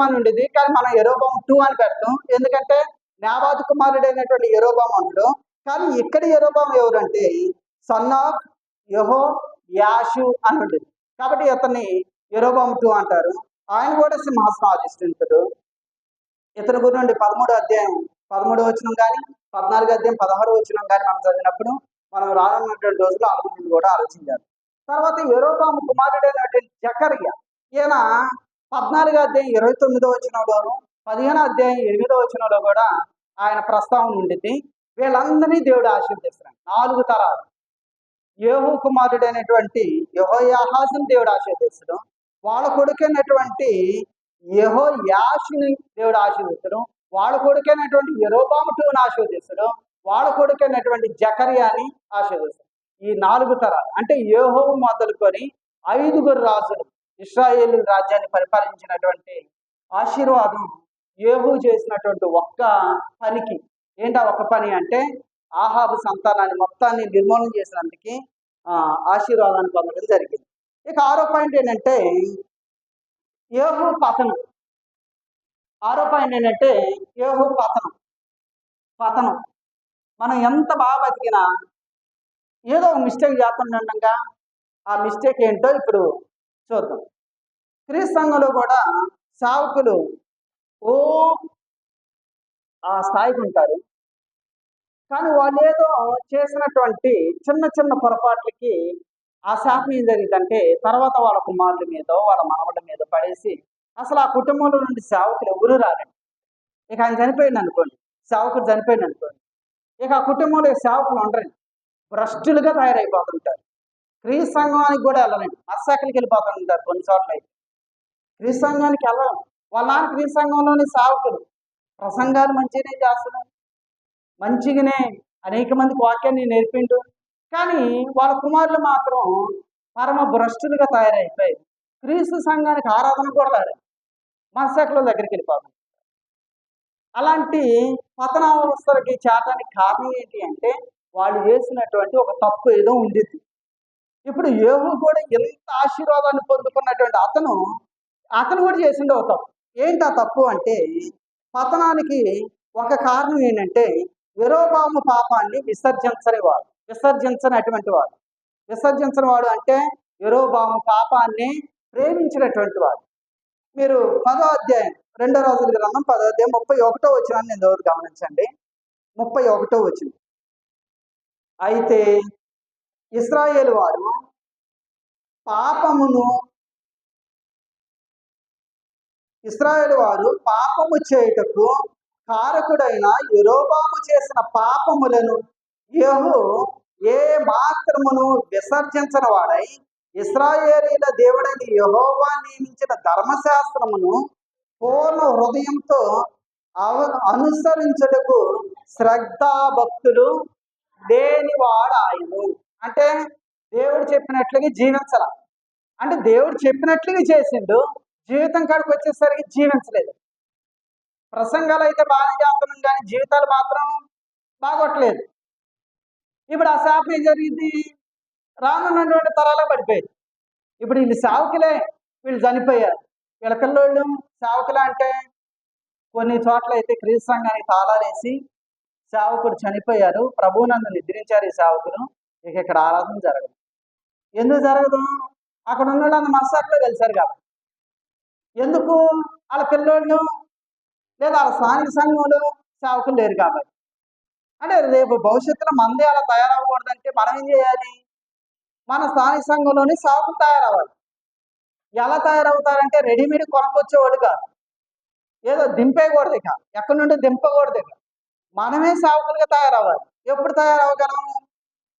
A: అని ఉండేది, కానీ మనం యెరోబాము 2 అని పెడతాం. ఎందుకంటే నాబాతు కుమారుడైనటువంటి యెరోబాము అంటాడు. కానీ ఇక్కడ యెరోబాము ఎవరంటే సన్ ఆఫ్ యెహోయాషు అని ఉండేది. కాబట్టి అతన్ని యెరొబాము 2 అంటారు. ఆయన కూడా సింహాసనం అధిష్ఠించుడు. ఇతని గురించి 13 అధ్యాయం 13 వచనం కానీ 14 అధ్యాయం 16 వచనం కానీ మనం చదివినప్పుడు మనం రానున్నటువంటి రోజులు వాళ్ళ గురించి కూడా ఆలోచించాలి. తర్వాత యెరొబాము కుమారుడైనటువంటి జకర్యా, ఈయన 14 అధ్యాయం 29 వచనంలోను 15 అధ్యాయం 8 వచనంలో కూడా ఆయన ప్రస్తావన ఉండింది. వీళ్ళందరినీ దేవుడు ఆశీర్వదిస్తున్నాడు. 4 తరాలు. యేహూ కుమారుడైనటువంటి యెహోయాహాజుని దేవుడు ఆశీర్వదించడం, వాళ్ళ కొడుకైనటువంటి యెహోయాషుని దేవుడు ఆశీర్వదించడం, వాళ్ళ కొడుకైనటువంటి యెరొబాము 2ని ఆశీర్వదించడం, వాళ్ళ కొడుకైనటువంటి జకర్యాని ఆశీర్వదించడం. ఈ 4 తరాలు అంటే యెహోవా మొదలుకొని 5 రాజులు ఇశ్రాయేలు రాజ్యాన్ని పరిపాలించినటువంటి ఆశీర్వాదం యేహూ చేసినటువంటి ఒక్క పనికి. ఏంటా ఒక్క పని అంటే ఆహాబు సంతానాన్ని మొత్తాన్ని నిర్మూలన చేసినందుకు ఆశీర్వాదాన్ని పొందడం జరిగింది. ఇక 6వ పాయింట్ ఏంటంటే యేహూ పతనం. 6వ పాయింట్ ఏంటంటే యేహూ పతనం. మనం ఎంత బాగా బతికినా ఏదో ఒక మిస్టేక్ చేస్తుండగా ఆ మిస్టేక్ ఏంటో ఇప్పుడు చూద్దాం. క్రీస్తు సంఘంలో కూడా సేవకులు ఆ స్థాయికి ఉంటారు. కానీ వాళ్ళు ఏదో చేసినటువంటి చిన్న చిన్న పొరపాట్లకి ఆ శాపం ఏం జరిగిందంటే తర్వాత వాళ్ళ కుమారుల మీద వాళ్ళ మనవల మీద పడేసి అసలు ఆ కుటుంబంలో నుండి సేవకులు ఎవరు రారండి. ఇక ఆయన చనిపోయింది అనుకోండి, సేవకుడు చనిపోయింది అనుకోండి, ఇక ఆ కుటుంబంలో సేవకులు ఉండరండి. భ్రష్టులుగా తయారైపోతుంటారు. క్రీస్తు సంఘానికి కూడా వెళ్ళరండి, మత్సాకులకి వెళ్ళిపోతుంటారు కొన్ని చోట్ల. అయితే క్రీస్తు సంఘానికి వెళ్ళడం వాళ్ళ నాన్న క్రీస్తు సంఘంలోని సేవకులు ప్రసంగాలు మంచిగానే చేస్తున్నారు, మంచిగానే అనేక మందికి వాక్యాన్ని నేర్పిండు. కానీ వాళ్ళ కుమారులు మాత్రం పరమ భ్రష్టులుగా తయారైపోయి క్రీస్తు సంఘానికి ఆరాధన కూడా రారు, మత్సాకుల దగ్గరికి వెళ్ళిపోతారు. అలాంటి పతనావస్థలకి చేరడానికి కారణం ఏంటి అంటే వాళ్ళు చేసినటువంటి ఒక తప్పు ఏదో ఉండేది. ఇప్పుడు యేహూ కూడా ఎంత ఆశీర్వాదాన్ని పొందుకున్నటువంటి అతను కూడా చేసిండే ఒక తప్పు. ఏంటి ఆ తప్పు అంటే పతనానికి ఒక కారణం ఏంటంటే యెరొబాము పాపాన్ని విసర్జించని వాడు అంటే యెరొబాము పాపాన్ని ప్రేమించినటువంటి వాడు. మీరు 10వ అధ్యాయం 2 రాజుల గ్రంథం 10వ అధ్యాయం 31వ వచనాన్ని నేను గమనించండి. 31వ వచనం. అయితే ఇశ్రాయేలు వారు పాపము చేయుటకు కారకుడైన యెరొబాము చేసిన పాపములను యేహూ ఏ మాత్రమును విసర్జించని వాడై ఇశ్రాయేలీల దేవుడైన యెహోవా నియమించిన ధర్మశాస్త్రమును పూర్ణ హృదయంతో అనుసరించుటకు శ్రద్ధాభక్తులు లేనివాడాయను. అంటే దేవుడు చెప్పినట్లుగా జీవించాల. అంటే దేవుడు చెప్పినట్లుగా చేసిండు, జీవితం కాడికి వచ్చేసరికి జీవించలేదు. ప్రసంగాలు అయితే బాగానే చేస్తున్నాం కానీ జీవితాలు మాత్రం బాగోట్లేదు. ఇప్పుడు ఆ శాపం ఏం జరిగింది? రానున్నటువంటి తరాలే పడిపోయింది. ఇప్పుడు వీళ్ళు సేవకులే, వీళ్ళు చనిపోయారు. వీళ్ళ పిల్లోళ్ళు సేవకులే అంటే కొన్ని చోట్ల అయితే క్రీస్తు సంఘానికి తాళాలేసి సేవకుడు చనిపోయారు, ప్రభువు నన్ను నిద్రించారు ఈ సేవకులు, ఇక ఇక్కడ ఆరాధన జరగదు. ఎందుకు జరగదు? అక్కడ ఉన్న వాళ్ళందరూ మత్సాకులో కలిశారు కాబట్టి. ఎందుకు? వాళ్ళ పిల్లోళ్ళు లేదా వాళ్ళ స్థానిక సంఘంలో సేవకులు లేరు కాబట్టి. అంటే రేపు భవిష్యత్తులో మంది అలా తయారవ్వకూడదంటే మనం ఏం చేయాలి? మన స్థానిక సంఘంలోని సేవకులు తయారవ్వాలి. ఎలా తయారవుతారంటే రెడీమేడ్ కొనుక్కొచ్చేవాడు కాదు, ఏదో దింపేయకూడదు, ఇక ఎక్కడి నుండి దింపకూడదు. ఇక మనమే సేవకులుగా తయారవ్వాలి. ఎప్పుడు తయారవ్వగలం?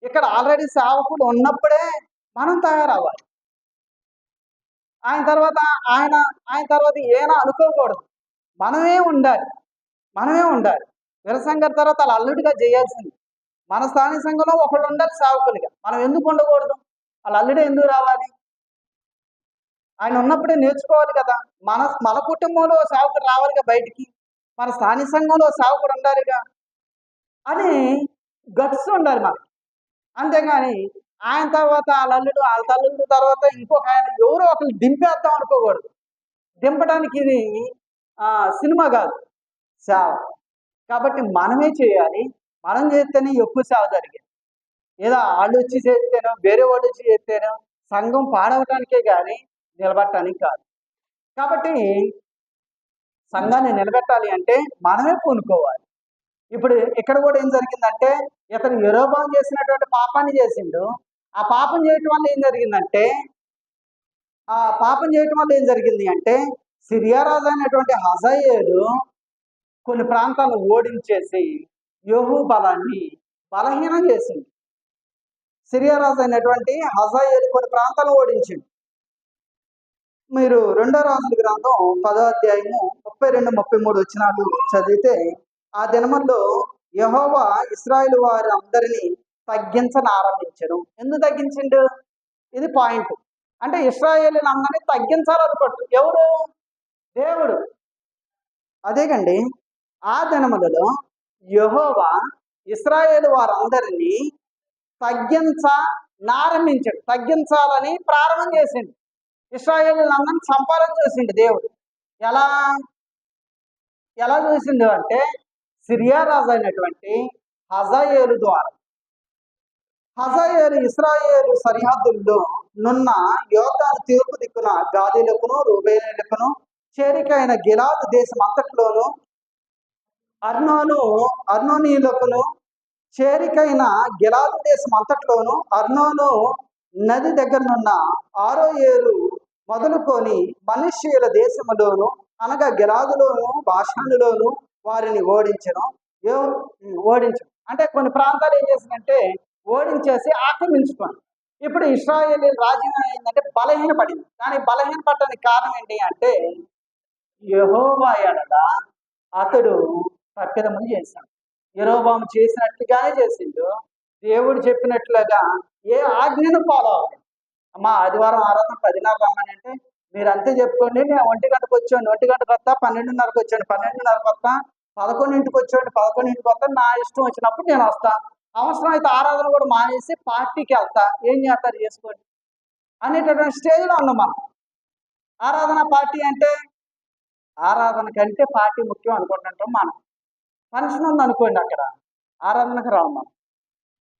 A: ఇక్కడ ఆల్రెడీ సేవకులు ఉన్నప్పుడే మనం తయారవ్వాలి. ఆయన తర్వాత ఏమైనా అనుకోకూడదు, మనమే ఉండాలి. వీరసంఘం తర్వాత అలా అల్లుడిగా చేయాల్సింది. మన స్థానిక సంఘంలో ఒకళ్ళు ఉండాలి సేవకులుగా, మనం ఎందుకు ఉండకూడదు? వాళ్ళ అల్లుడే ఎందుకు రావాలి? ఆయన ఉన్నప్పుడే నేర్చుకోవాలి కదా. మన కుటుంబంలో సేవకుడు రావాలిగా బయటికి, మన స్థానిక సంఘంలో సేవకుడు ఉండాలిగా అని గట్స్ ఉండాలి మనకి. అంతేగాని ఆయన తర్వాత వాళ్ళ తల్లుడు తర్వాత ఇంకొక ఆయన ఎవరో ఒకరు దింపేద్దాం అనుకోకూడదు. దింపడానికి ఇది సినిమా కాదు, సేవ. కాబట్టి మనమే చేయాలి. మనం చేస్తేనే ఎక్కువ సేవ జరిగేది. ఏదో వాళ్ళు వచ్చి చేస్తేనో వేరే వాళ్ళు వచ్చి చేస్తేనో సంఘం పాడవటానికే కానీ నిలబెట్టడానికి కాదు. కాబట్టి సంఘాన్ని నిలబెట్టాలి అంటే మనమే పూనుకోవాలి. ఇప్పుడు ఇక్కడ కూడా ఏం జరిగిందంటే, ఇతను యరొబాము చేసినటువంటి పాపాన్ని చేసిండు. ఆ పాపం చేయటం వల్ల ఏం జరిగిందంటే సిరియా రాజు అయినటువంటి హజాయేలు కొన్ని ప్రాంతాలను ఓడించేసి యెహూ బలాన్ని బలహీనం చేసింది. సిరియా రాజు అయినటువంటి హజాయేలు కొన్ని ప్రాంతాలను ఓడించింది. మీరు 2 రాజుల గ్రంథం 10వ అధ్యాయము 32, 33 వచనాలు చదివితే, ఆ దినముల్లో యెహోవా ఇశ్రాయేలు వారి అందరినీ తగ్గించనారంభించెను. ఎందుకు తగ్గించిండు? ఇది పాయింట్. అంటే ఇశ్రాయేలుని అందరినీ తగ్గించాలనుకోడు. ఎవరు? దేవుడు. అదేగండి, ఆ దినములలో యెహోవా ఇశ్రాయేలు వారందరినీ తగ్గించాలని ప్రారంభం చేసిండు. ఇశ్రాయేలులందరినీ చంపాలని చూసిండు దేవుడు. ఎలా చూసిండు అంటే, సిరియా రాజు అయినటువంటి హజాయేలు ద్వారా. హజాయేలు ఇశ్రాయేలు సరిహద్దుల్లో నున్న యోర్దాను తూర్పు దిక్కున గాదీలకును రూబేనీలకును చేరికైన గిలాదు దేశం అంతట్లోను అర్నోనీయులకును చేరికైన గిలాదు దేశం అంతట్లోను అర్నోను నది దగ్గరనున్న ఆరోయేలు మొదలుకొని మనష్షీయుల దేశములోను అనగా గిలాదులోను బాషానులోను వారిని ఓడించను. అంటే కొన్ని ప్రాంతాలు ఏం చేసిందంటే ఓడించేసి ఆక్రమించుకోండి. ఇప్పుడు ఇశ్రాయేలు రాజ్యం ఏంటంటే బలహీనపడింది. కానీ బలహీనపడడానికి కారణం ఏంటి అంటే, యెహోవా ఎడల అతడు తప్పిదములు చేశాడు. యరొబాము చేసినట్లుగానే చేసిండు. దేవుడు చెప్పినట్లుగా ఏ ఆజ్ఞను ఫాలో అవ్వాలి. అమ్మా ఆదివారం ఆరాధన 10:30 రమ్మని అంటే, మీరు అంతే చెప్పుకోండి, నేను 1 గంటకు వచ్చాను, 1 గంటకు వస్తా, 12:30కు వచ్చాను, 12:30కు వస్తా, 11ంటికి వచ్చాడు, 11ంటికి వస్తా, నా ఇష్టం వచ్చినప్పుడు నేను వస్తా, అవసరం అయితే ఆరాధన కూడా మానేసి పార్టీకి వెళ్తా, ఏం చేస్తారు చేసుకోండి అనేటటువంటి స్టేజ్లో ఉన్నాం మనం. ఆరాధన పార్టీ అంటే, ఆరాధన కంటే పార్టీ ముఖ్యం అనుకుంటుంటాం మనం. ఫంక్షన్ ఉందనుకోండి, అక్కడ ఆరాధనకు రాము మనం.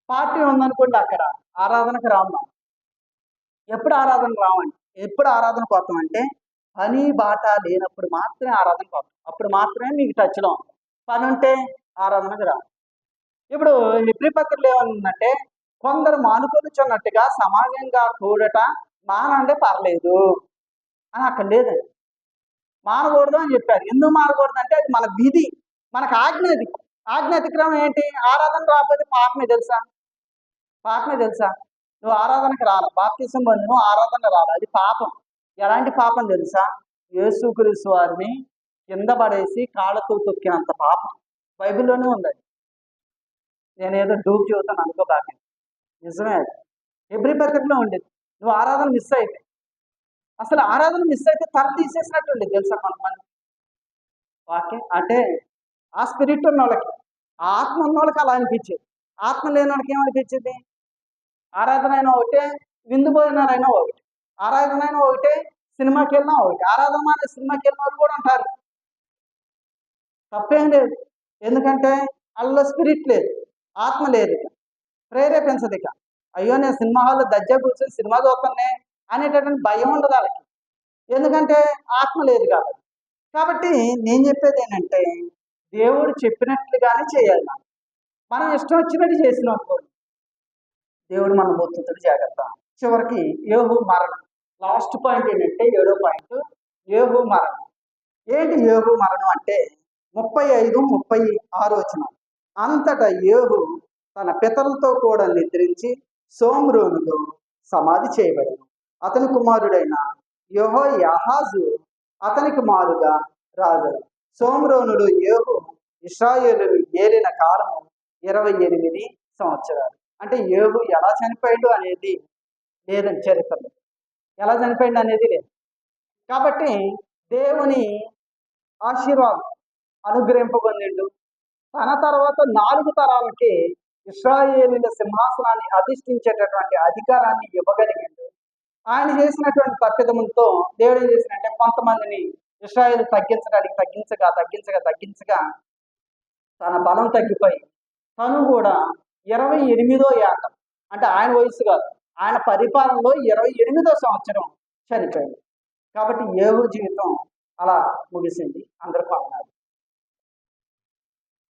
A: పార్టీ ఉందనుకోండి, అక్కడ ఆరాధనకు రాము మనం. ఎప్పుడు ఆరాధనకు వస్తామంటే పని బాట లేనప్పుడు మాత్రమే ఆరాధనకు వస్తాం. అప్పుడు మాత్రమే మీకు టచ్లో ఉంటాం. పని ఉంటే ఆరాధనకు రాము. ఇప్పుడు హెబ్రీ పత్రికలో ఏమనుందంటే, కొందరు మానుకొనుచున్నట్టుగా సమాజంగా కూడట మానంటే పర్లేదు అని అక్కడ లేదండి. మానకూడదు అని చెప్పారు. ఎందుకు మానకూడదు అంటే, అది మన విధి, మనకు ఆజ్ఞ అతిక్రమం ఏంటి? ఆరాధన రాకపోతే పాపమే తెలుసా? నువ్వు ఆరాధనకు రాల, బాప్తిసం పొంది ఆరాధన రాల, అది పాపం. ఎలాంటి పాపం తెలుసా? యేసుక్రీస్తు వారిని కింద పడేసి కాళ్ళతో తొక్కినంత పాపం. బైబిల్లోనే ఉంది. నేనేదో డూప్ చెబుతాను అనుకోబాకి, నిజమే. అది హెబ్రీ పత్రికలో ఉండేది. నువ్వు ఆరాధన మిస్ అయితే, అసలు ఆరాధన మిస్ అయితే తల తీసేసినట్టు ఉండేది తెలుసా కొంతమంది. వాక్యం అంటే ఆ స్పిరిట్ ఉన్న వాళ్ళకి, ఆ ఆత్మ ఉన్న వాళ్ళకి అలా అనిపించేది. ఆత్మ లేని వాళ్ళకి ఏమనిపించేది? ఆరాధన అయినా ఒకటే, విందు భోజనాలైనా ఒకటి, ఆరాధన అయినా ఒకటే, సినిమాకి వెళ్ళినా ఒకటి. ఆరాధన అనే సినిమాకి వెళ్ళిన వాళ్ళు కూడా ఉంటారు, తప్పేం లేదు. ఎందుకంటే వాళ్ళలో స్పిరిట్ లేదు, ఆత్మ లేదు, ప్రేరేపించదు. ఇక అయ్యో నేను సినిమా హాల్లో దజ్జా కూర్చొని సినిమా చూస్తానే అనేటటువంటి భయం ఉండదు వాళ్ళకి, ఎందుకంటే ఆత్మ లేదు కాబట్టి. కాబట్టి నేను చెప్పేది ఏంటంటే, దేవుడు చెప్పినట్లుగానే చేయాలి. మనం ఇష్టం వచ్చినట్టు చేసినాం అనుకోండి, దేవుడు మన బొత్తుతుడు. జాగ్రత్త. చివరికి యేహూ మరణం. లాస్ట్ పాయింట్ ఏంటంటే 7వ పాయింట్, యేహూ మరణం. ఏంటి యేహూ మరణం అంటే 35, 36 వచనం. అంతటా యేహూ తన పితరులతో కూడా నిద్రించి షోమ్రోనులో సమాధి చేయబడెను. అతని కుమారుడైన యెహోయాహాజు అతనికి మారుగా రాజు. షోమ్రోనులో యేహూ ఇశ్రాయేలును ఏలిన కాలము 28 సంవత్సరాలు. అంటే యేహూ ఎలా చనిపోయాడు అనేది లేదని చరిత్రలో, ఎలా చనిపోయాడు అనేది లేదు. కాబట్టి దేవుని ఆశీర్వాదం అనుగ్రహింపబడిండు. తన తర్వాత 4 తరాలకి ఇశ్రాయేలీల సింహాసనాన్ని అధిష్ఠించేటటువంటి అధికారాన్ని ఇవ్వగలిగిండు. ఆయన చేసినటువంటి తప్పిదములతో దేవుడు ఏం చేసినంటే, కొంతమందిని ఇశ్రాయేలు తగ్గించగా తన బలం తగ్గిపోయి తను కూడా 28వ ఏట, అంటే ఆయన వయసు కాదు, ఆయన పరిపాలనలో 28వ సంవత్సరం చనిపోయింది. కాబట్టి ఏహు జీవితం అలా ముగిసింది. అందరికీ అన్నారు.